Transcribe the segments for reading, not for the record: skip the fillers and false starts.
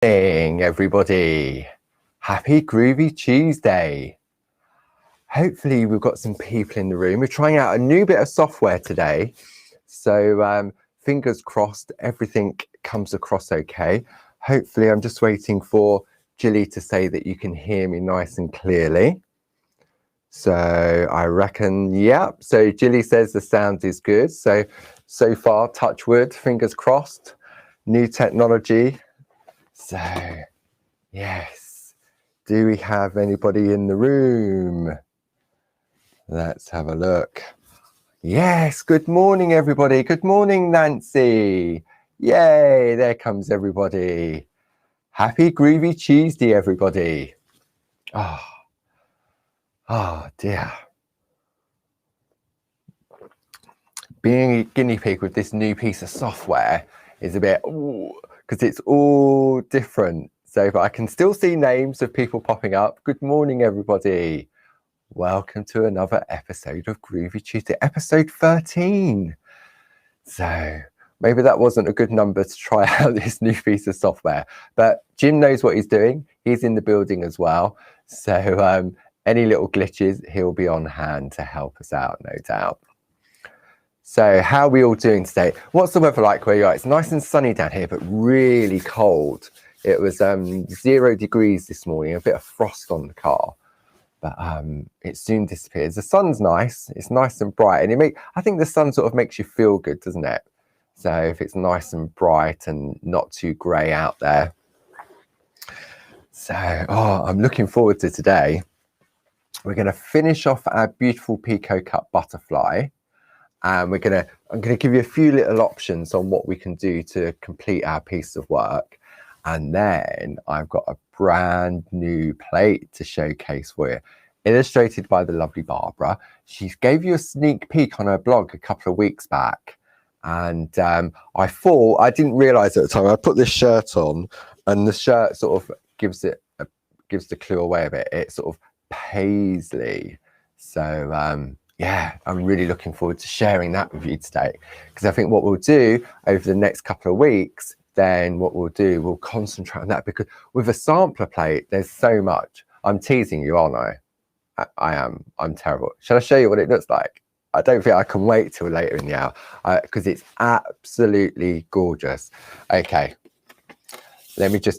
Morning, everybody. Happy Groovy Tuesday. Hopefully we've got some people in the room. We're trying out a new bit of software today. So fingers crossed everything comes across okay. Hopefully I'm just waiting for Jilly to say that you can hear me nice and clearly. So I reckon, yeah. So Jilly says the sound is good. So far, touch wood, fingers crossed, new technology. So, yes. Do we have anybody in the room? Let's have a look. Yes, good morning, everybody. Good morning, Nancy. Yay, there comes everybody. Happy Groovy Tuesday, everybody. Oh dear. Being a guinea pig with this new piece of software is a bit, because it's all different. So, but I can still see names of people popping up. Good morning, everybody. Welcome to another episode of Groovy Tuesday, episode 13. So maybe that wasn't a good number to try out this new piece of software, but Jim knows what he's doing. He's in the building as well. So any little glitches, he'll be on hand to help us out, no doubt. So how are we all doing today? What's the weather like where you are? It's nice and sunny down here, but really cold. It was 0 degrees this morning, a bit of frost on the car, but it soon disappears. The sun's nice. It's nice and bright, and I think the sun sort of makes you feel good, doesn't it? So if it's nice and bright and not too grey out there. So I'm looking forward to today. We're going to finish off our beautiful Picot cut butterfly. And I'm gonna give you a few little options on what we can do to complete our piece of work. And then I've got a brand new plate to showcase for you, illustrated by the lovely Barbara. She gave you a sneak peek on her blog a couple of weeks back. And I thought, I didn't realize at the time, I put this shirt on and the shirt sort of gives the clue away a bit. It's sort of Paisley. So, yeah, I'm really looking forward to sharing that with you today, because I think what we'll do over the next couple of weeks, then what we'll concentrate on that, because with a sampler plate, there's so much. I'm teasing you, aren't I? I am. I'm terrible. Shall I show you what it looks like? I don't think I can wait till later in the hour, because it's absolutely gorgeous. Okay,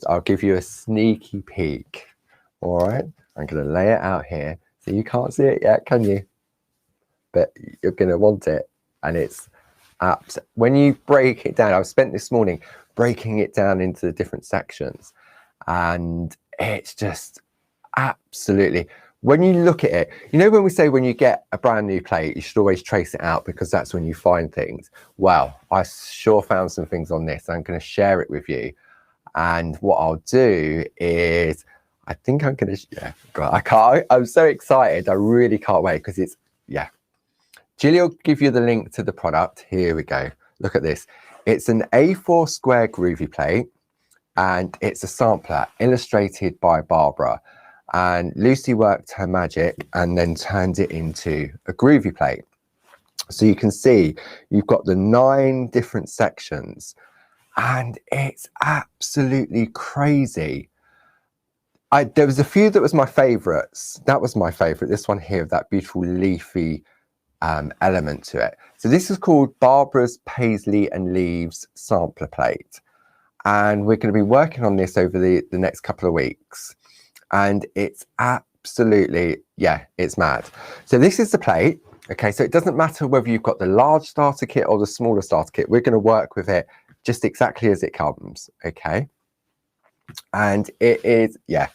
I'll give you a sneaky peek. All right, I'm going to lay it out here. So you can't see it yet, can you? But you're going to want it. And it's when you break it down, I've spent this morning breaking it down into the different sections, and it's just absolutely, when you look at it, you know, when we say when you get a brand new plate, you should always trace it out, because that's when you find things. Well, I sure found some things on this. I'm going to share it with you. And what I'll do is, I think I'm going to, I'm so excited. I really can't wait, because it's, yeah. Jilly will give you the link to the product. Here we go. Look at this. It's an A4 square Groovi plate, and it's a sampler illustrated by Barbara. And Lucy worked her magic and then turned it into a Groovi plate. So you can see you've got the 9 different sections, and it's absolutely crazy. There was a few that was my favorites. That was my favorite. This one here, that beautiful leafy element to it. So this is called Barbara's Paisley and Leaves sampler plate, and we're going to be working on this over the next couple of weeks, and it's absolutely, yeah, it's mad. So this is the plate. Okay, so it doesn't matter whether you've got the large starter kit or the smaller starter kit. We're going to work with it just exactly as it comes. Okay, and it is, yeah.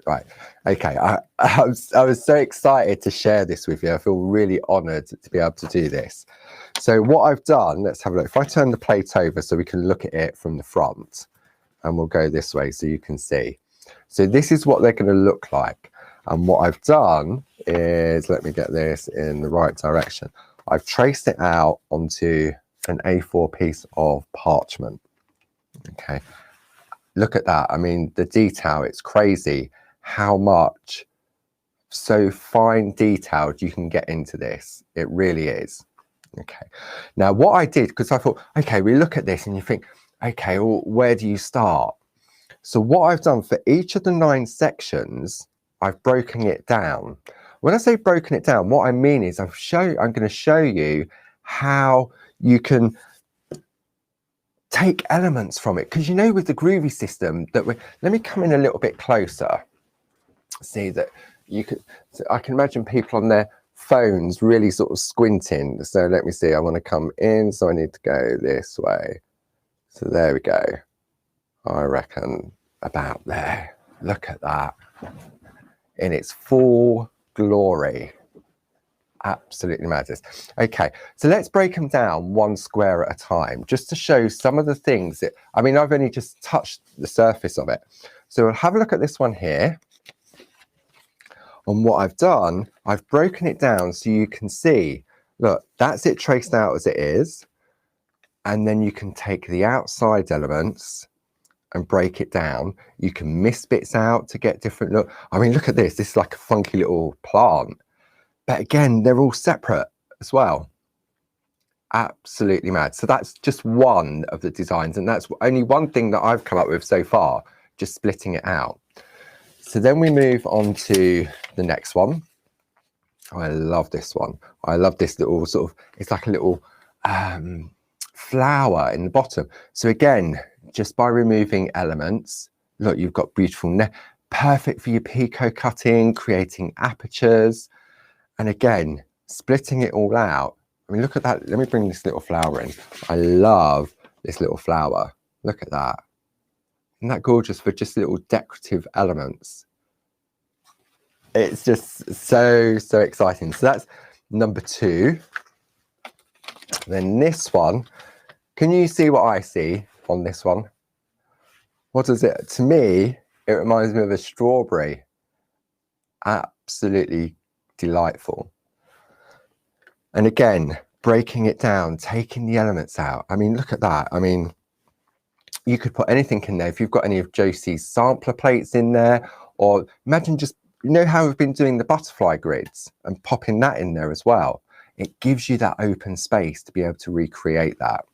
Right. Okay. I was so excited to share this with you. I feel really honoured to be able to do this. So what I've done, let's have a look. If I turn the plate over so we can look at it from the front, and we'll go this way so you can see. So this is what they're going to look like. And what I've done is, let me get this in the right direction. I've traced it out onto an A4 piece of parchment. Okay. Look at that. I mean, the detail, it's crazy how much so fine detailed you can get into this. It really is. Okay, now what I did, because I thought, okay, we look at this and you think, okay, well, where do you start? So what I've done for each of the 9 sections, I've broken it down. When I say broken it down, what I mean is I'm going to show you how you can take elements from it. Because you know, with the Groovi system that let me come in a little bit closer. See that you could, so I can imagine people on their phones really sort of squinting. So let me see, I want to come in, so I need to go this way. So there we go. I reckon about there. Look at that in its full glory. Absolutely madness. Okay, so let's break them down one square at a time, just to show some of the things that, I mean, I've only just touched the surface of it. So we'll have a look at this one here. And what I've done, I've broken it down so you can see, look, that's it traced out as it is. And then you can take the outside elements and break it down. You can miss bits out to get different look. I mean, look at this. This is like a funky little plant. But again, they're all separate as well. Absolutely mad. So that's just one of the designs. And that's only one thing that I've come up with so far, just splitting it out. So then we move on to the next one. I love this one. I love this little sort of, it's like a little flower in the bottom. So again, just by removing elements, look, you've got beautiful, perfect for your Picot cutting, creating apertures. And again, splitting it all out. I mean, look at that. Let me bring this little flower in. I love this little flower. Look at that. Isn't that gorgeous for just little decorative elements? It's just so, so exciting. So that's number 2. Then this one, can you see what I see on this one? What is it? To me, it reminds me of a strawberry. Absolutely delightful. And again, breaking it down, taking the elements out. I mean, look at that. I mean, you could put anything in there. If you've got any of Josie's sampler plates in there, or imagine just, you know how we've been doing the butterfly grids and popping that in there as well. It gives you that open space to be able to recreate that.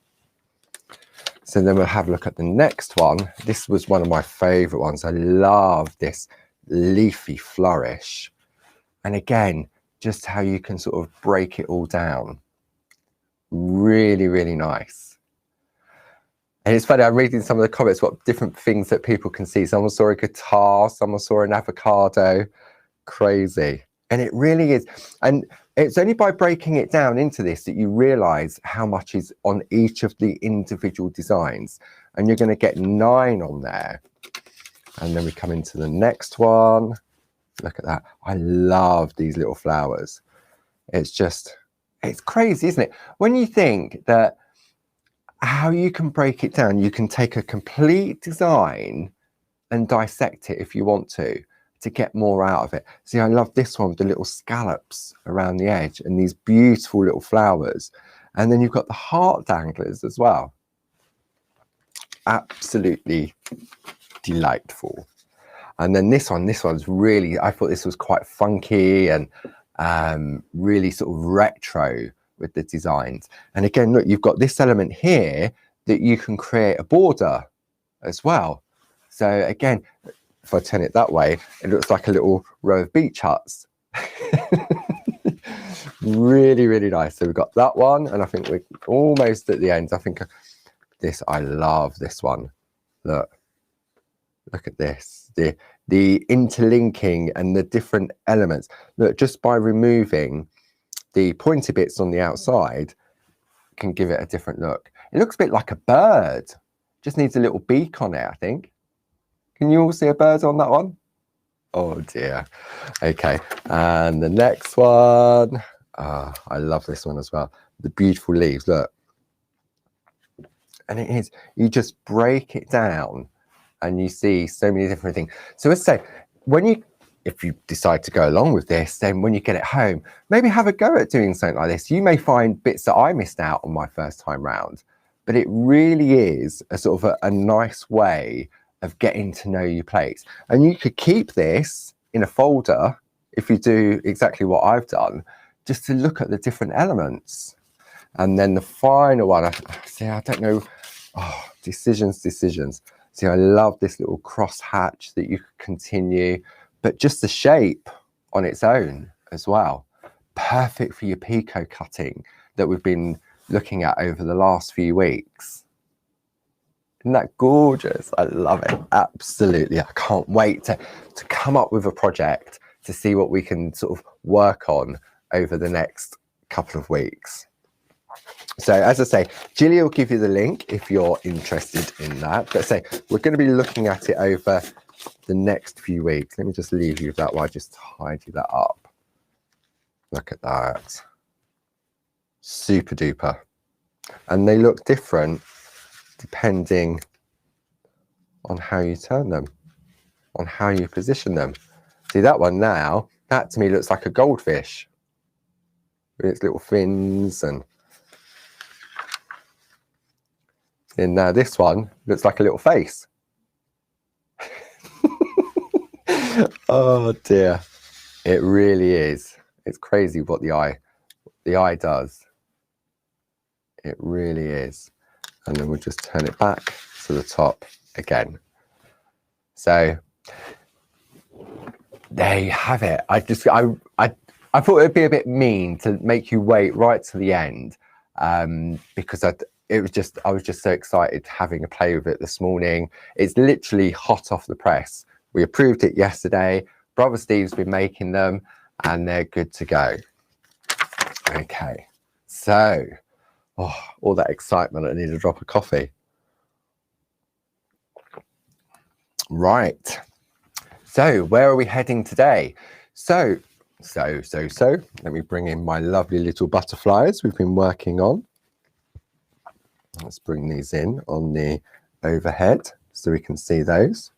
So then we'll have a look at the next one. This was one of my favorite ones. I love this Leafy Flourish. And again, just how you can sort of break it all down. Really, really nice. And it's funny, I'm reading some of the comments, what different things that people can see. Someone saw a guitar, someone saw an avocado. Crazy. And it really is. And it's only by breaking it down into this that you realize how much is on each of the individual designs. And you're going to get 9 on there. And then we come into the next one. Look at that. I love these little flowers. It's just, it's crazy, isn't it? When you think that how you can break it down, you can take a complete design and dissect it if you want to get more out of it. See, I love this one with the little scallops around the edge and these beautiful little flowers. And then you've got the heart danglers as well. Absolutely delightful. And then this one's really, I thought this was quite funky and really sort of retro with the designs. And again, look, you've got this element here that you can create a border as well. So again, if I turn it that way, it looks like a little row of beach huts. Really, really nice. So we've got that one, and I think we're almost at the end. I think this, I love this one. Look at this. The interlinking and the different elements. Look, just by removing the pointy bits on the outside can give it a different look. It looks a bit like a bird. Just needs a little beak on it, I think. Can you all see a bird on that one? Oh dear. Okay, and the next one. I love this one as well. The beautiful leaves, look. And it is, you just break it down and you see so many different things. So let's say, if you decide to go along with this, then when you get it home, maybe have a go at doing something like this. You may find bits that I missed out on my first time round, but it really is a sort of a nice way of getting to know your plates. And you could keep this in a folder if you do exactly what I've done, just to look at the different elements. And then the final one, I don't know, decisions. See, I love this little cross hatch that you could continue, but just the shape on its own as well. Perfect for your Picot cutting that we've been looking at over the last few weeks. Isn't that gorgeous? I love it. Absolutely. I can't wait to come up with a project to see what we can sort of work on over the next couple of weeks. So as I say, Julia will give you the link if you're interested in that. But say we're going to be looking at it over the next few weeks. Let me just leave you with that while I just tidy that up. Look at that. Super duper. And they look different depending on how you turn them, on how you position them. See that one now, that to me looks like a goldfish with its little fins, and now this one looks like a little face. Oh dear, it really is. It's crazy what the eye does. It really is. And then we'll just turn it back to the top again. So there you have it. I thought it would be a bit mean to make you wait right to the end, because I was just so excited having a play with it this morning. It's literally hot off the press. We approved it yesterday. Brother Steve's been making them and they're good to go. Okay, so all that excitement, I need a drop of coffee. Right, so where are we heading today? So let me bring in my lovely little butterflies we've been working on. Let's bring these in on the overhead so we can see those.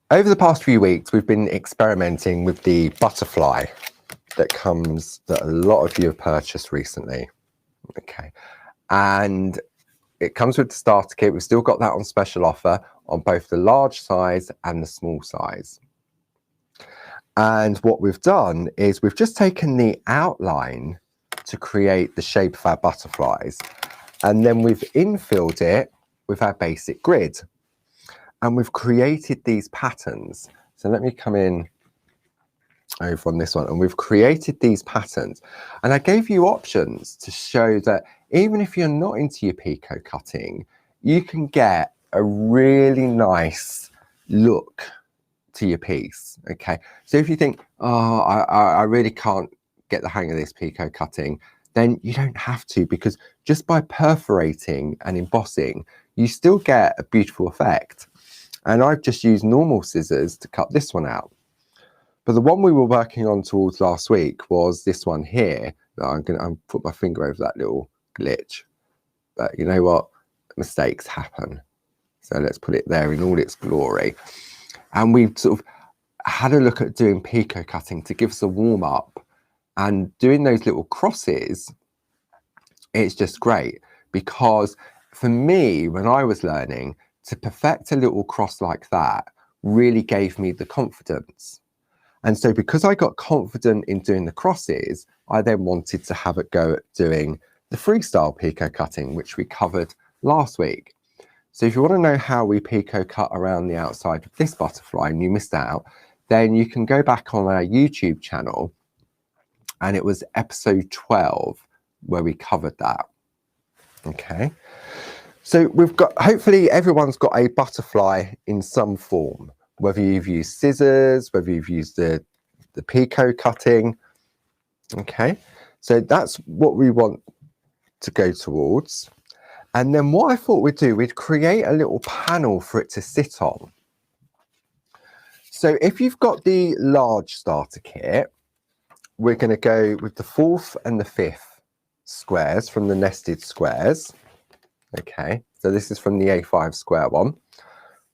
Over the past few weeks, we've been experimenting with the butterfly that a lot of you have purchased recently. Okay, and it comes with the starter kit. We've still got that on special offer on both the large size and the small size. And what we've done is we've just taken the outline to create the shape of our butterflies, and then we've infilled it with our basic grid, and we've created these patterns. So let me come in over on this one, and we've created these patterns, and I gave you options to show that even if you're not into your Picot cutting, you can get a really nice look to your piece. Okay, so if you think, oh, I really can't get the hang of this Picot cutting, then you don't have to, because just by perforating and embossing, you still get a beautiful effect. And I've just used normal scissors to cut this one out. But the one we were working on towards last week was this one here. I'm put my finger over that little glitch. But you know what? Mistakes happen. So let's put it there in all its glory. And we've sort of had a look at doing Picot cutting to give us a warm up. And doing those little crosses, it's just great, because for me, when I was learning, to perfect a little cross like that really gave me the confidence. And so because I got confident in doing the crosses, I then wanted to have a go at doing the freestyle Picot cutting, which we covered last week. So if you want to know how we Picot cut around the outside of this butterfly and you missed out, then you can go back on our YouTube channel, and it was episode 12 where we covered that. Okay, so we've got, hopefully everyone's got a butterfly in some form, whether you've used scissors, whether you've used the Picot cutting. Okay, so that's what we want to go towards. And then what I thought we'd do, we'd create a little panel for it to sit on. So if you've got the large starter kit, we're going to go with the 4th and the 5th squares from the nested squares. Okay, so this is from the A5 square one.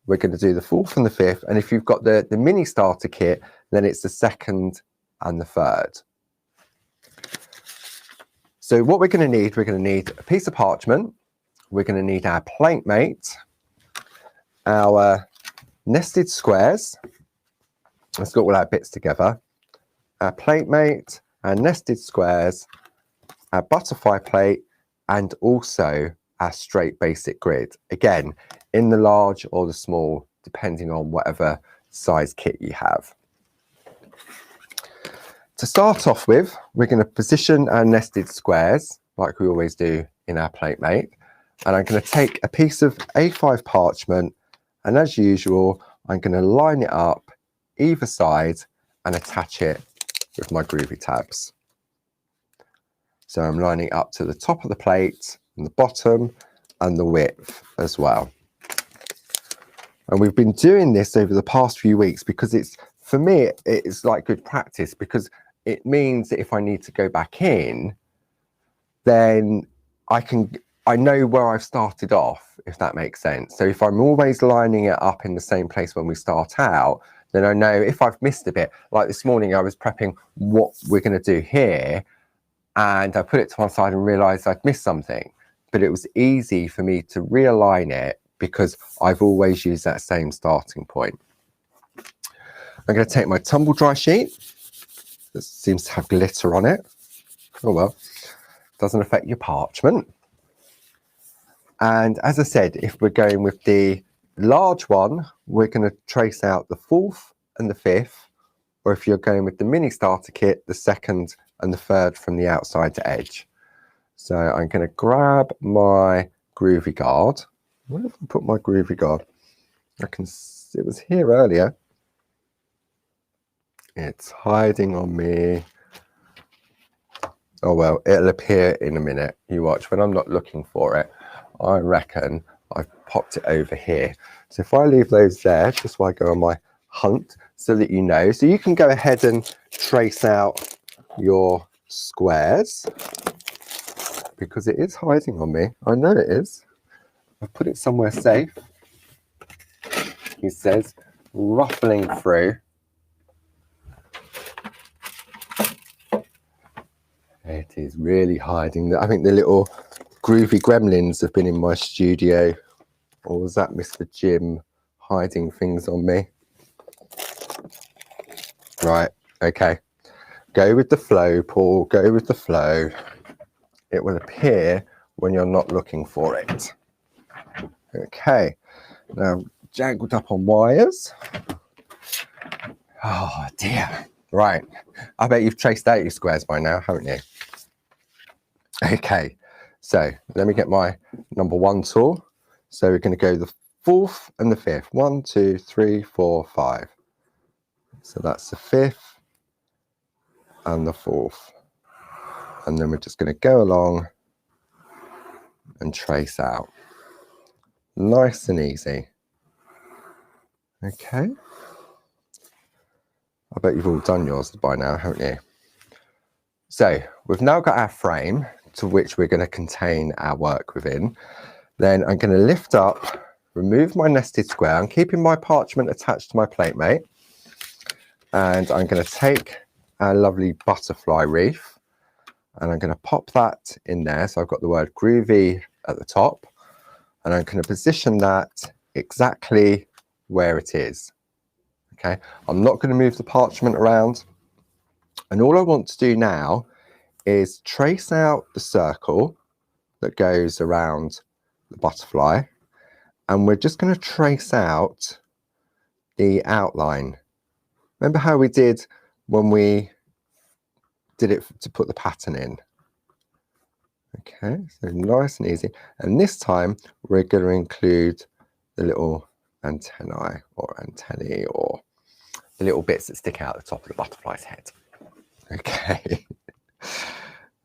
We're going to do the 4th and the 5th, and if you've got the mini starter kit, then it's the 2nd and the 3rd. So what we're going to need a piece of parchment, we're going to need our plate mate, our nested squares. Let's get all our bits together. Our plate mate, our nested squares, our butterfly plate, and also our straight basic grid. Again, in the large or the small, depending on whatever size kit you have. To start off with, we're going to position our nested squares like we always do in our platemate. And I'm going to take a piece of A5 parchment, and as usual, I'm going to line it up either side and attach it with my Groovi tabs. So I'm lining up to the top of the plate and the bottom and the width as well. And we've been doing this over the past few weeks because it's, for me, it's like good practice, because it means that if I need to go back in, then I know where I've started off, if that makes sense. So if I'm always lining it up in the same place when we start out, then I know if I've missed a bit. Like this morning, I was prepping what we're going to do here, and I put it to one side and realized I'd missed something. But it was easy for me to realign it because I've always used that same starting point. I'm going to take my tumble dry sheet. It seems to have glitter on it. Oh well, doesn't affect your parchment. And as I said, if we're going with the large one, we're going to trace out the 4th and the 5th, or if you're going with the mini starter kit, the 2nd and the 3rd from the outside to edge. So I'm going to grab my Groovi guard. Where have I put my Groovi guard? It was here earlier. It's hiding on me. Oh well, it'll appear in a minute. You watch. When I'm not looking for it, I reckon I've popped it over here. So if I leave those there, just while I go on my hunt, so that you know. So you can go ahead and trace out your squares, because it is hiding on me. I know it is. I've put it somewhere safe. He says, ruffling through. It is really hiding. I think the little Groovi gremlins have been in my studio. Or was that Mr. Jim hiding things on me? Right, okay. Go with the flow, Paul. Go with the flow. It will appear when you're not looking for it. Okay, now jangled up on wires. Oh dear. Right, I bet you've traced out your squares by now, haven't you? Okay, so let me get my number 1 tool. So we're going to go the 4th and the 5th. 1, 2, 3, 4, 5. So that's the 5th and the 4th. And then we're just going to go along and trace out. Nice and easy. Okay. I bet you've all done yours by now, haven't you? So we've now got our frame to which we're going to contain our work within. Then I'm going to lift up, remove my nested square. I'm keeping my parchment attached to my platemate. And I'm going to take our lovely butterfly wreath, and I'm going to pop that in there. So I've got the word Groovi at the top, and I'm going to position that exactly where it is. Okay, I'm not going to move the parchment around. And all I want to do now is trace out the circle that goes around the butterfly. And we're just going to trace out the outline. Remember how we did when we did it to put the pattern in? Okay, so nice and easy. And this time we're going to include the little antennae or antennae, or the little bits that stick out the top of the butterfly's head. Okay.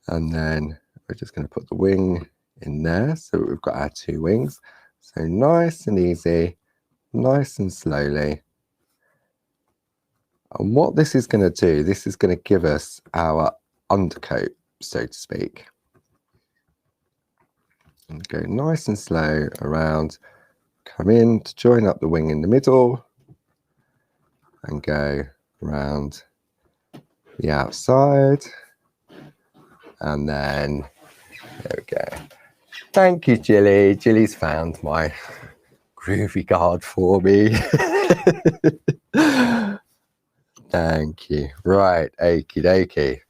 And then we're just going to put the wing in there. So we've got our 2 wings. So nice and easy, nice and slowly. And what this is going to do, this is going to give us our undercoat, so to speak. And go nice and slow around, come in to join up the wing in the middle, and go around the outside. And then, there we go. Thank you, Jilly. Jilly's found my Groovi guard for me. Thank you. Right, okie dokie.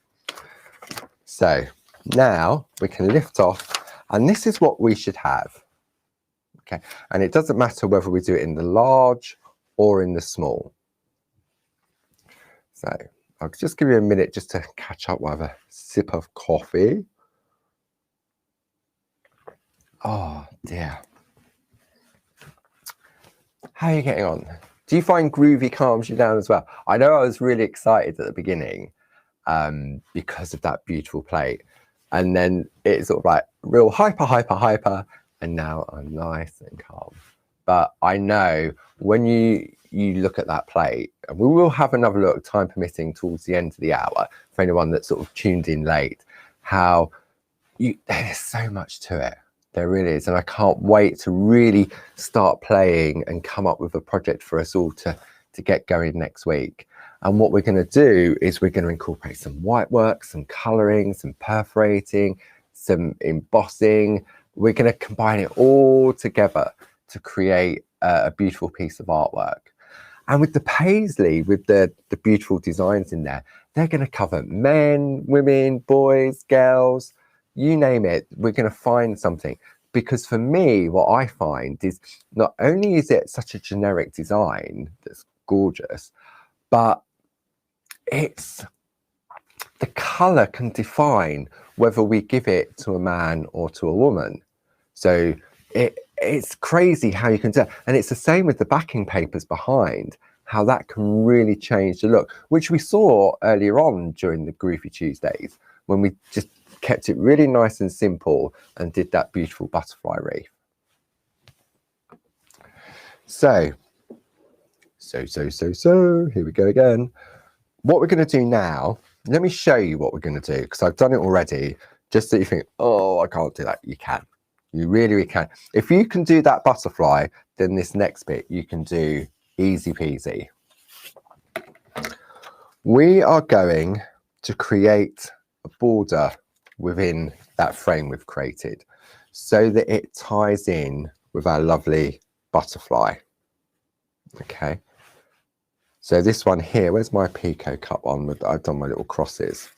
So now we can lift off And this is what we should have. Okay, and it doesn't matter whether we do it in the large or in the small. So I'll just give you a minute just to catch up while I have a sip of coffee. Oh dear. How are you getting on? Do you find Groovi calms you down as well? I know I was really excited at the beginning because of that beautiful plate. And then it's sort of like real hyper, and now I'm nice and calm. But I know when you look at that plate, and we will have another look, time permitting, towards the end of the hour, for anyone that sort of tuned in late, how there's so much to it. There really is. And I can't wait to really start playing and come up with a project for us all to get going next week. And what we're going to do is we're going to incorporate some white work, some colouring, some perforating, some embossing. We're going to combine it all together to create a beautiful piece of artwork. And with the Paisley, with the beautiful designs in there, they're going to cover men, women, boys, girls, you name it. We're going to find something. Because for me, what I find is not only is it such a generic design that's gorgeous, but it's the colour can define whether we give it to a man or to a woman. So it's crazy how you can do it. And it's the same with the backing papers behind, how that can really change the look, which we saw earlier on during the Groovi Tuesdays, when we just kept it really nice and simple and did that beautiful butterfly wreath. So here we go again. What we're going to do now, let me show you what we're going to do, because I've done it already, just so you think, oh, I can't do that. You can. You really can. If you can do that butterfly, then this next bit you can do easy peasy. We are going to create a border within that frame we've created so that it ties in with our lovely butterfly. Okay. So this one here, where's my Picot cut one? I've done my little crosses.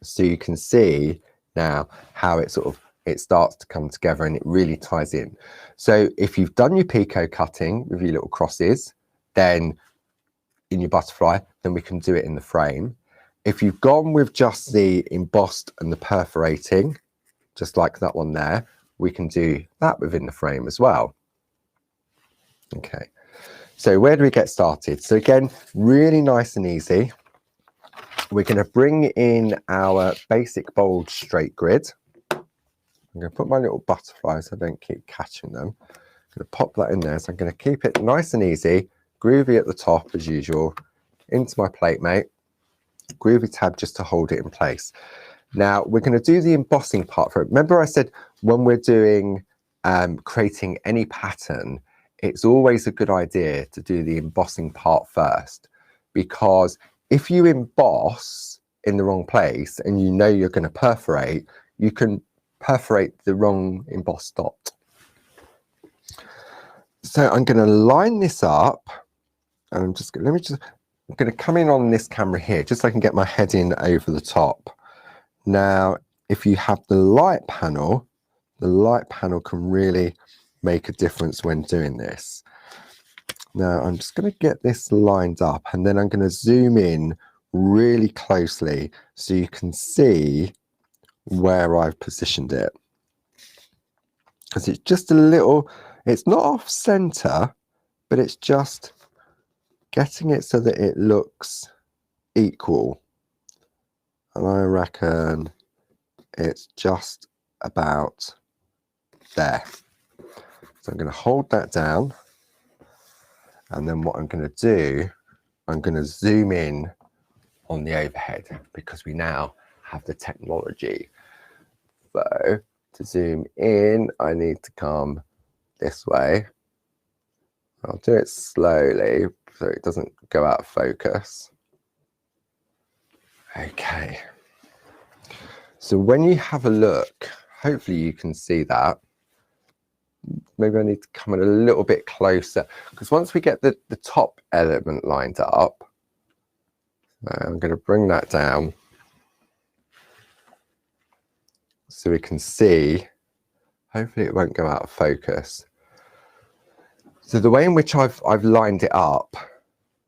So you can see now how it starts to come together and it really ties in. So if you've done your Picot cutting with your little crosses, then in your butterfly, then we can do it in the frame. If you've gone with just the embossed and the perforating, just like that one there, we can do that within the frame as well. Okay. So where do we get started? So again, really nice and easy. We're going to bring in our basic bold straight grid. I'm going to put my little butterflies so I don't keep catching them. I'm going to pop that in there. So I'm going to keep it nice and easy. Groovi at the top as usual. Into my plate mate. Groovi tab just to hold it in place. Now we're going to do the embossing part for it. Remember I said when we're doing creating any pattern, it's always a good idea to do the embossing part first, because if you emboss in the wrong place and you know you're going to perforate, you can perforate the wrong embossed dot. So I'm going to line this up, and I'm going to come in on this camera here just so I can get my head in over the top. Now, if you have the light panel can really make a difference when doing this. Now I'm just going to get this lined up, and then I'm going to zoom in really closely so you can see where I've positioned it, because it's just a little, it's not off center, but it's just getting it so that it looks equal. And I reckon it's just about there. So I'm going to hold that down, and then what I'm going to do, I'm going to zoom in on the overhead, because we now have the technology. So to zoom in, I need to come this way. I'll do it slowly so it doesn't go out of focus. Okay. So when you have a look, hopefully you can see that. Maybe I need to come in a little bit closer, because once we get the top element lined up, I'm going to bring that down so we can see. Hopefully it won't go out of focus. So the way in which I've lined it up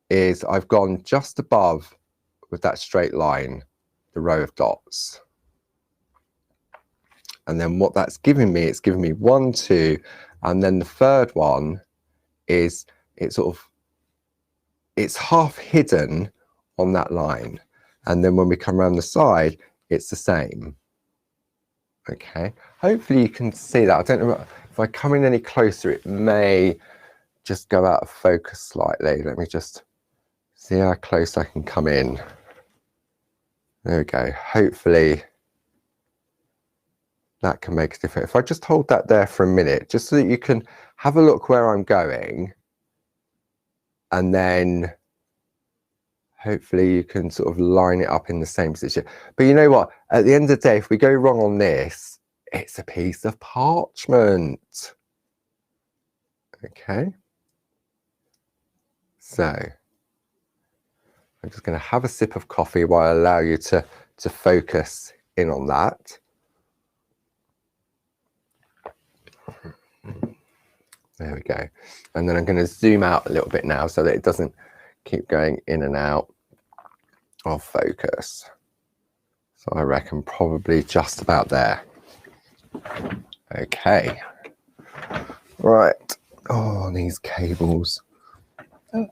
is I've gone just above with that straight line, the row of dots. And then what that's giving me, it's giving me 1, 2, and then the third one is it's half hidden on that line. And then when we come around the side, it's the same. Okay, hopefully you can see that. I don't know if I come in any closer, it may just go out of focus slightly. Let me just see how close I can come in. There we go. Hopefully that can make a difference. If I just hold that there for a minute, just so that you can have a look where I'm going, and then hopefully you can sort of line it up in the same position. But you know what? At the end of the day, if we go wrong on this, it's a piece of parchment. Okay. So I'm just going to have a sip of coffee while I allow you to focus in on that. There we go. And then I'm going to zoom out a little bit now so that it doesn't keep going in and out of focus. So I reckon probably just about there. Okay. Right. Oh, these cables. Are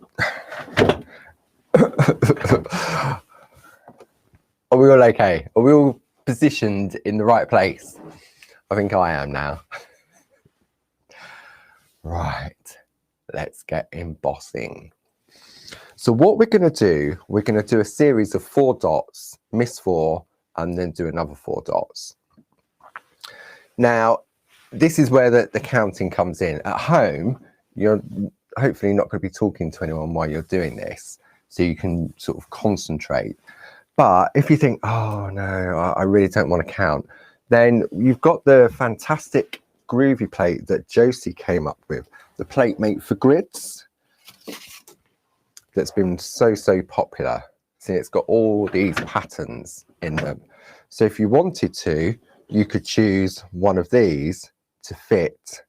we all okay? Are we all positioned in the right place? I think I am now. Right, let's get embossing. So what we're going to do a series of 4 dots, miss 4, and then do another 4 dots. Now, this is where the counting comes in. At home, you're hopefully not going to be talking to anyone while you're doing this, so you can sort of concentrate. But if you think, oh no, I really don't want to count, then you've got the fantastic Groovi plate that Josie came up with, the plate made for grids, that's been so popular. See, it's got all these patterns in them. So if you wanted to, you could choose one of these to fit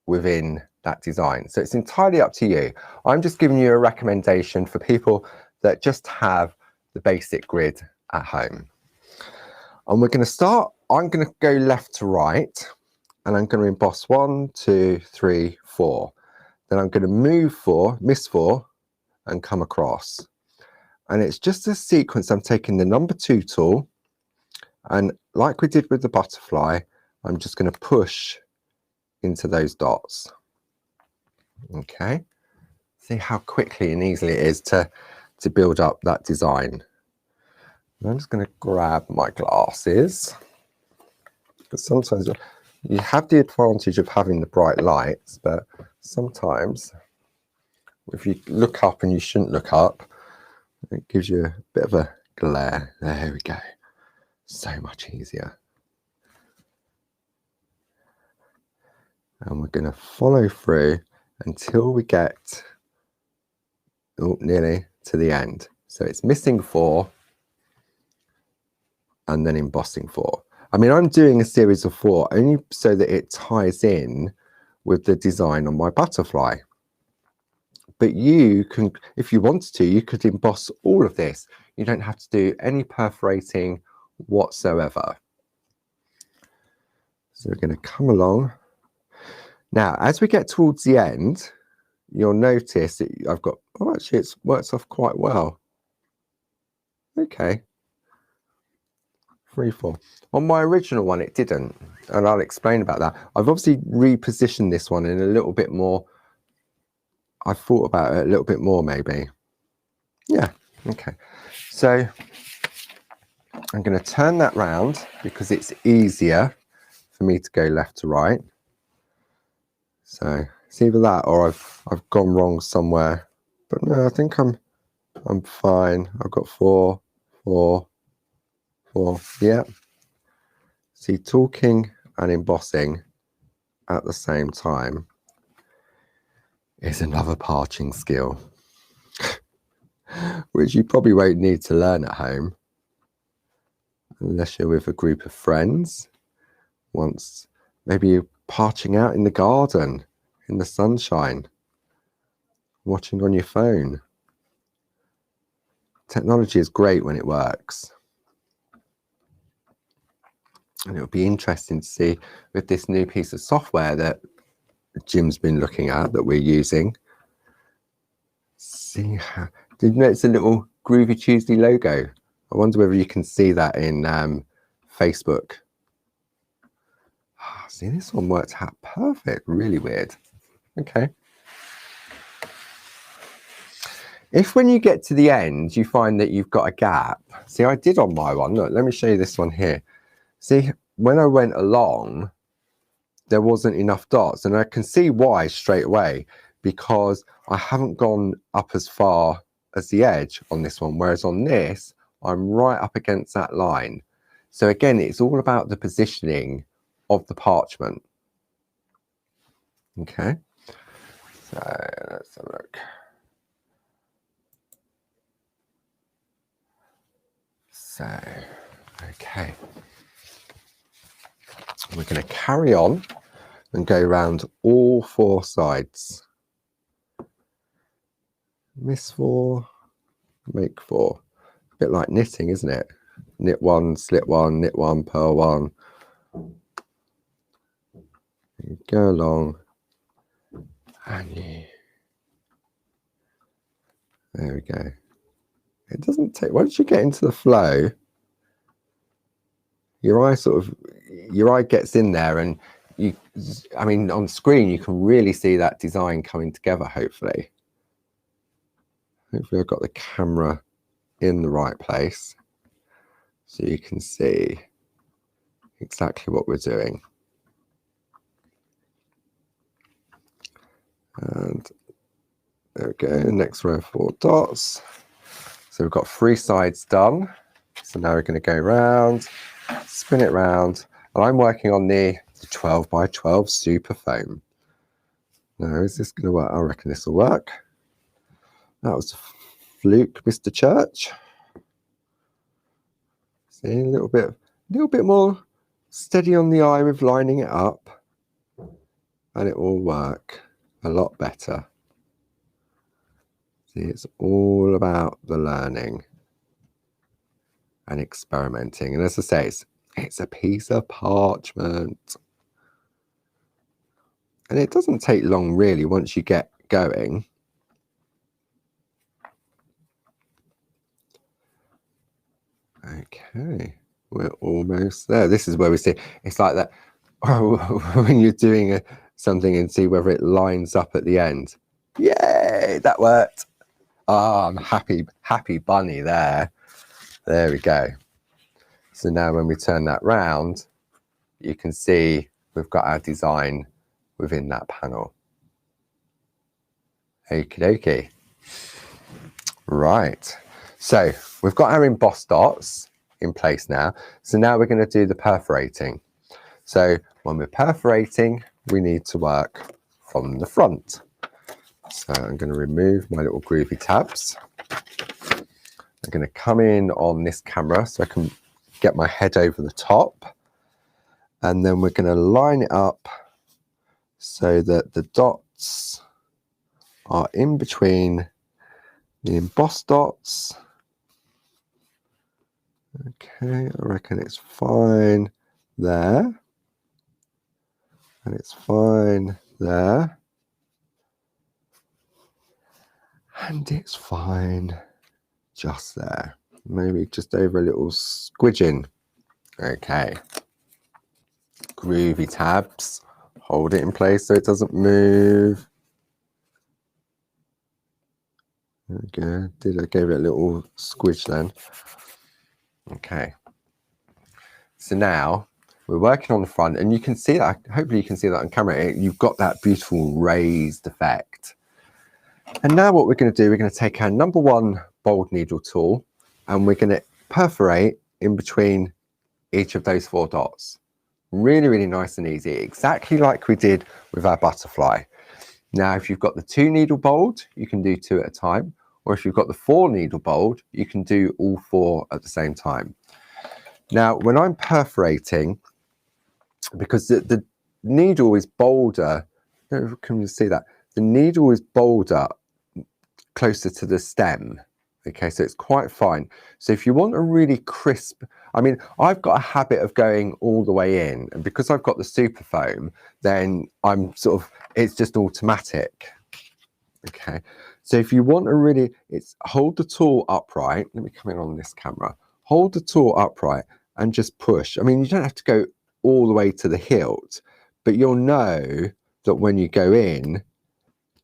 within that design. So it's entirely up to you. I'm just giving you a recommendation for people that just have the basic grid at home. And we're going to start, I'm going to go left to right, and I'm going to emboss 1, 2, 3, 4. Then I'm going to move 4, miss 4, and come across. And it's just a sequence. I'm taking the number 2 tool, and like we did with the butterfly, I'm just going to push into those dots. Okay. See how quickly and easily it is to build up that design. And I'm just going to grab my glasses, because sometimes you have the advantage of having the bright lights, but sometimes if you look up and you shouldn't look up, it gives you a bit of a glare. There we go. So much easier. And we're going to follow through until we get nearly to the end. So it's missing 4 and then embossing 4. I mean, I'm doing a series of 4 only so that it ties in with the design on my butterfly. But you can, if you wanted to, you could emboss all of this. You don't have to do any perforating whatsoever. So we're going to come along. Now, as we get towards the end, you'll notice that I've got, oh, actually, it works off quite well. Okay. 3, 4. On my original one, it didn't, and I'll explain about that. I've obviously repositioned this one in a little bit more. I thought about it a little bit more, maybe. Yeah, okay. So I'm going to turn that round because it's easier for me to go left to right. So it's either that or I've gone wrong somewhere. But no, I think I'm fine. I've got 4, 4, 4. Yeah. See, talking and embossing at the same time is another parching skill, which you probably won't need to learn at home unless you're with a group of friends once maybe you're parching out in the garden, in the sunshine, watching on your phone. Technology is great when it works. And it'll be interesting to see with this new piece of software that Jim's been looking at, that we're using. See how, did you notice a little Groovy Tuesday logo? I wonder whether you can see that in Facebook. See, this one worked out perfect. Really weird. Okay. If when you get to the end, you find that you've got a gap. See, I did on my one. Look, let me show you this one here. See, when I went along, there wasn't enough dots. And I can see why straight away, because I haven't gone up as far as the edge on this one. Whereas on this, I'm right up against that line. So again, it's all about the positioning of the parchment. Okay. So let's have a look. So, okay. We're going to carry on and go around all four sides. Miss 4, make 4. A bit like knitting, isn't it? Knit 1, slip 1, knit 1, purl 1. You go along and you... There we go. It doesn't take... Once you get into the flow, your eye gets in there, and you... I mean, on screen, you can really see that design coming together, hopefully. Hopefully I've got the camera in the right place so you can see exactly what we're doing. And there we go, next row of 4 dots. So we've got 3 sides done. So now we're going to go round, spin it round, and I'm working on the 12 by 12 super foam. Now, is this going to work? I reckon this will work. That was a fluke, Mr. Church. See, a little bit more steady on the eye with lining it up, and it will work a lot better. See, it's all about the learning and experimenting. And as I say, it's a piece of parchment. And it doesn't take long, really, once you get going. Okay, we're almost there. This is where we see, it's like that when you're doing something and see whether it lines up at the end. Yay, that worked. Ah, I'm happy bunny there. There we go. So now when we turn that round, you can see we've got our design within that panel. Okie dokie. Right. So we've got our embossed dots in place now. So now we're going to do the perforating. So when we're perforating, we need to work from the front. So I'm going to remove my little Groovi tabs. I'm going to come in on this camera so I can get my head over the top. And then we're going to line it up so that the dots are in between the embossed dots. Okay, I reckon it's fine there. And it's fine there. And it's fine just there. Maybe just over a little squidging. Okay. Groovi tabs. Hold it in place so it doesn't move. There we go. I gave it a little squidge then. Okay. So now we're working on the front, and you can see that, hopefully you can see that on camera. You've got that beautiful raised effect. And now what we're going to do, we're going to take our number 1 bold needle tool, and we're going to perforate in between each of those 4 dots. Really, really nice and easy, exactly like we did with our butterfly. Now, if you've got the 2 needle bold, you can do 2 at a time. Or if you've got the 4 needle bold, you can do all 4 at the same time. Now, when I'm perforating, because the needle is bolder. Can you see that? The needle is bolder closer to the stem. Okay, so it's quite fine. So if you want a really crisp, I mean, I've got a habit of going all the way in, and because I've got the super foam, then I'm sort of, it's just automatic. Okay, so if you want a really, it's hold the tool upright. Let me come in on this camera. Hold the tool upright and just push. I mean, you don't have to go all the way to the hilt, but you'll know that when you go in,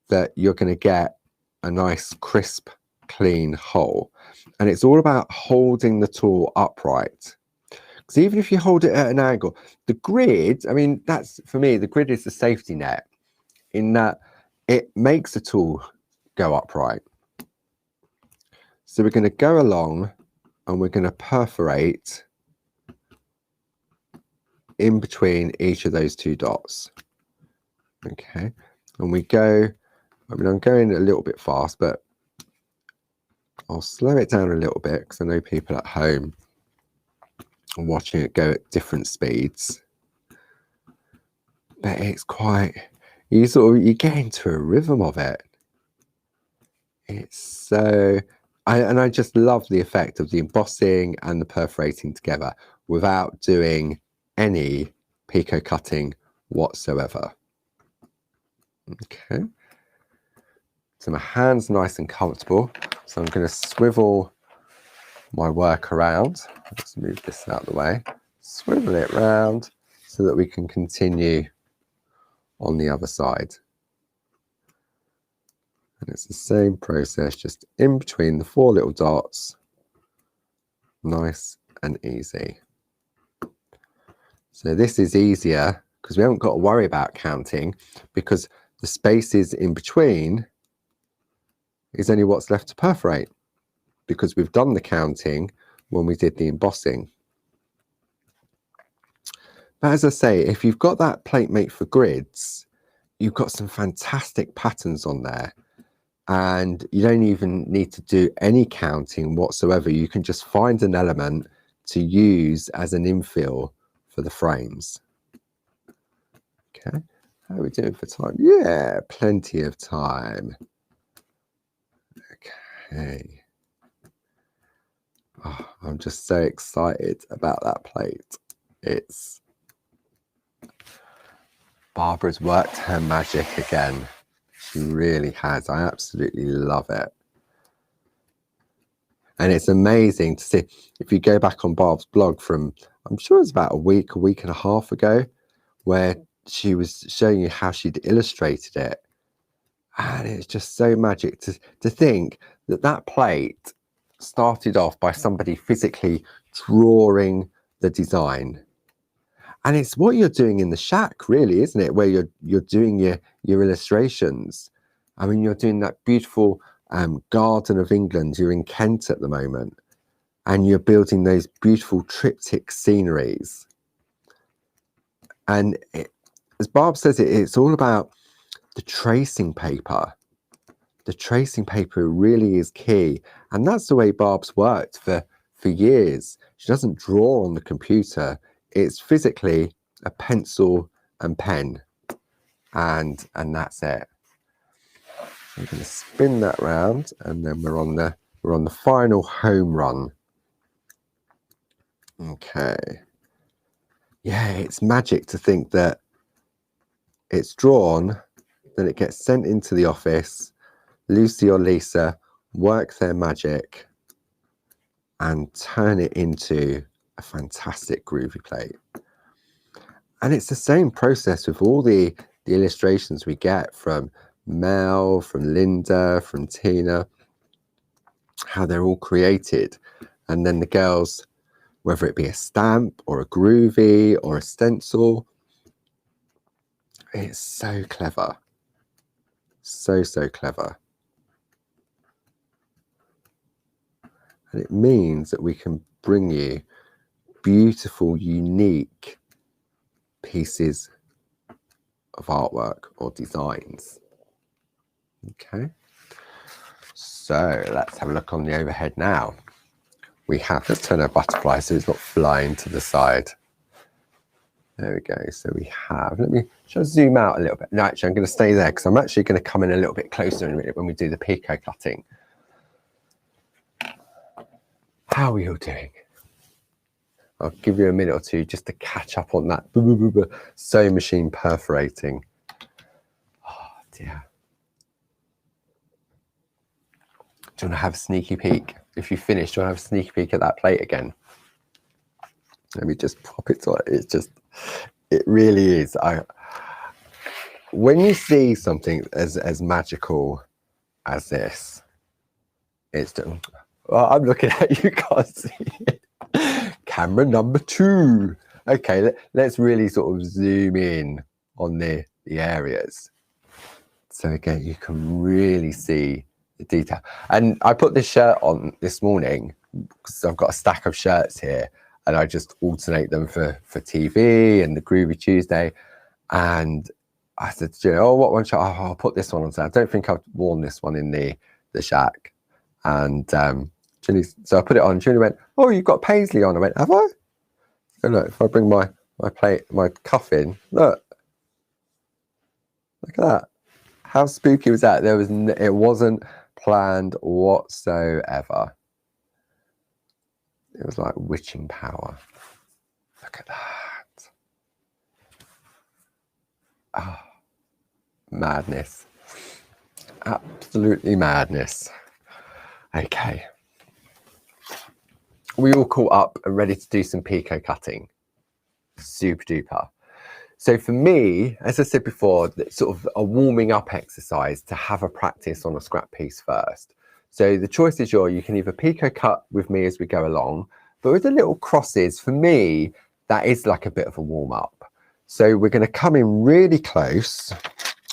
that you're going to get a nice crisp clean hole. And it's all about holding the tool upright, because even if you hold it at an angle, the grid, I mean, that's, for me, the grid is the safety net, in that it makes the tool go upright. So we're going to go along and we're going to perforate in between each of those two dots. Okay, and we go, I mean, I'm going a little bit fast, but I'll slow it down a little bit because I know people at home are watching it go at different speeds. But it's quite, you get into a rhythm of it. It's so, and I just love the effect of the embossing and the perforating together without doing any Picot cutting whatsoever. Okay. So my hand's nice and comfortable. So I'm going to swivel my work around. Let's move this out of the way. Swivel it round so that we can continue on the other side. And it's the same process, just in between the four little dots. Nice and easy. So this is easier because we haven't got to worry about counting, because the spaces in between is only what's left to perforate, because we've done the counting when we did the embossing. But as I say, if you've got that plate mate for grids, you've got some fantastic patterns on there, and you don't even need to do any counting whatsoever. You can just find an element to use as an infill for the frames. Okay, how are we doing for time? Yeah, plenty of time. Okay. Oh, I'm just so excited about that plate. It's, Barbara's worked her magic again. She really has. I absolutely love it. And it's amazing to see, if you go back on Barb's blog from, I'm sure it's about a week and a half ago, where she was showing you how she'd illustrated it. And it's just so magic to think that that plate started off by somebody physically drawing the design. And it's what you're doing in the shack, really, isn't it? Where you're doing your illustrations. I mean, you're doing that beautiful Garden of England. You're in Kent at the moment, and you're building those beautiful triptych sceneries. And as Barb says, it's all about the tracing paper. The tracing paper really is key, and that's the way Barb's worked for years. She doesn't draw on the computer. It's physically a pencil and pen, and that's it. I'm going to spin that round, and then we're on the final home run. Okay. Yeah, it's magic to think that it's drawn, then it gets sent into the office. Lucy or Lisa work their magic and turn it into a fantastic Groovi plate. And it's the same process with all the illustrations we get from Mel, from Linda, from Tina, how they're all created. And then the girls, whether it be a stamp or a Groovi or a stencil, it's so clever. So clever. And it means that we can bring you beautiful, unique pieces of artwork or designs. Okay, so let's have a look on the overhead now. We have, let's turn our butterfly so it's not flying to the side. There we go. So we have, shall I zoom out a little bit? No, actually, I'm going to stay there because I'm actually going to come in a little bit closer in a minute when we do the Picot cutting. How are we all doing? I'll give you a minute or two just to catch up on that sewing machine perforating. Oh dear. Do you want to have a sneaky peek? If you finish, do you want to have a sneaky peek at that plate again? Let me just pop it to it. It's just, it really is. When you see something as magical as this, it's, well, I'm looking at you, can't see it. Camera number 2. Okay, let's really sort of zoom in on the areas. So again, you can really see the detail. And I put this shirt on this morning because I've got a stack of shirts here and I just alternate them for TV and the Groovi Tuesday. And I said to Julie, oh, what one shirt? Oh, I'll put this one on. So I don't think I've worn this one in the shack. And Julie, so I put it on. Julie went, oh, you've got Paisley on. I went, have I? So look, if I bring my plate, my cuff in, look at that. How spooky was that? It wasn't planned whatsoever. It was like witching power. Look at that. Ah, oh, madness. Absolutely madness. Okay. We all caught up and ready to do some Picot cutting. Super duper. So for me, as I said before, it's sort of a warming up exercise to have a practice on a scrap piece first. So the choice is yours. You can either Picot cut with me as we go along, but with the little crosses, for me, that is like a bit of a warm up. So we're going to come in really close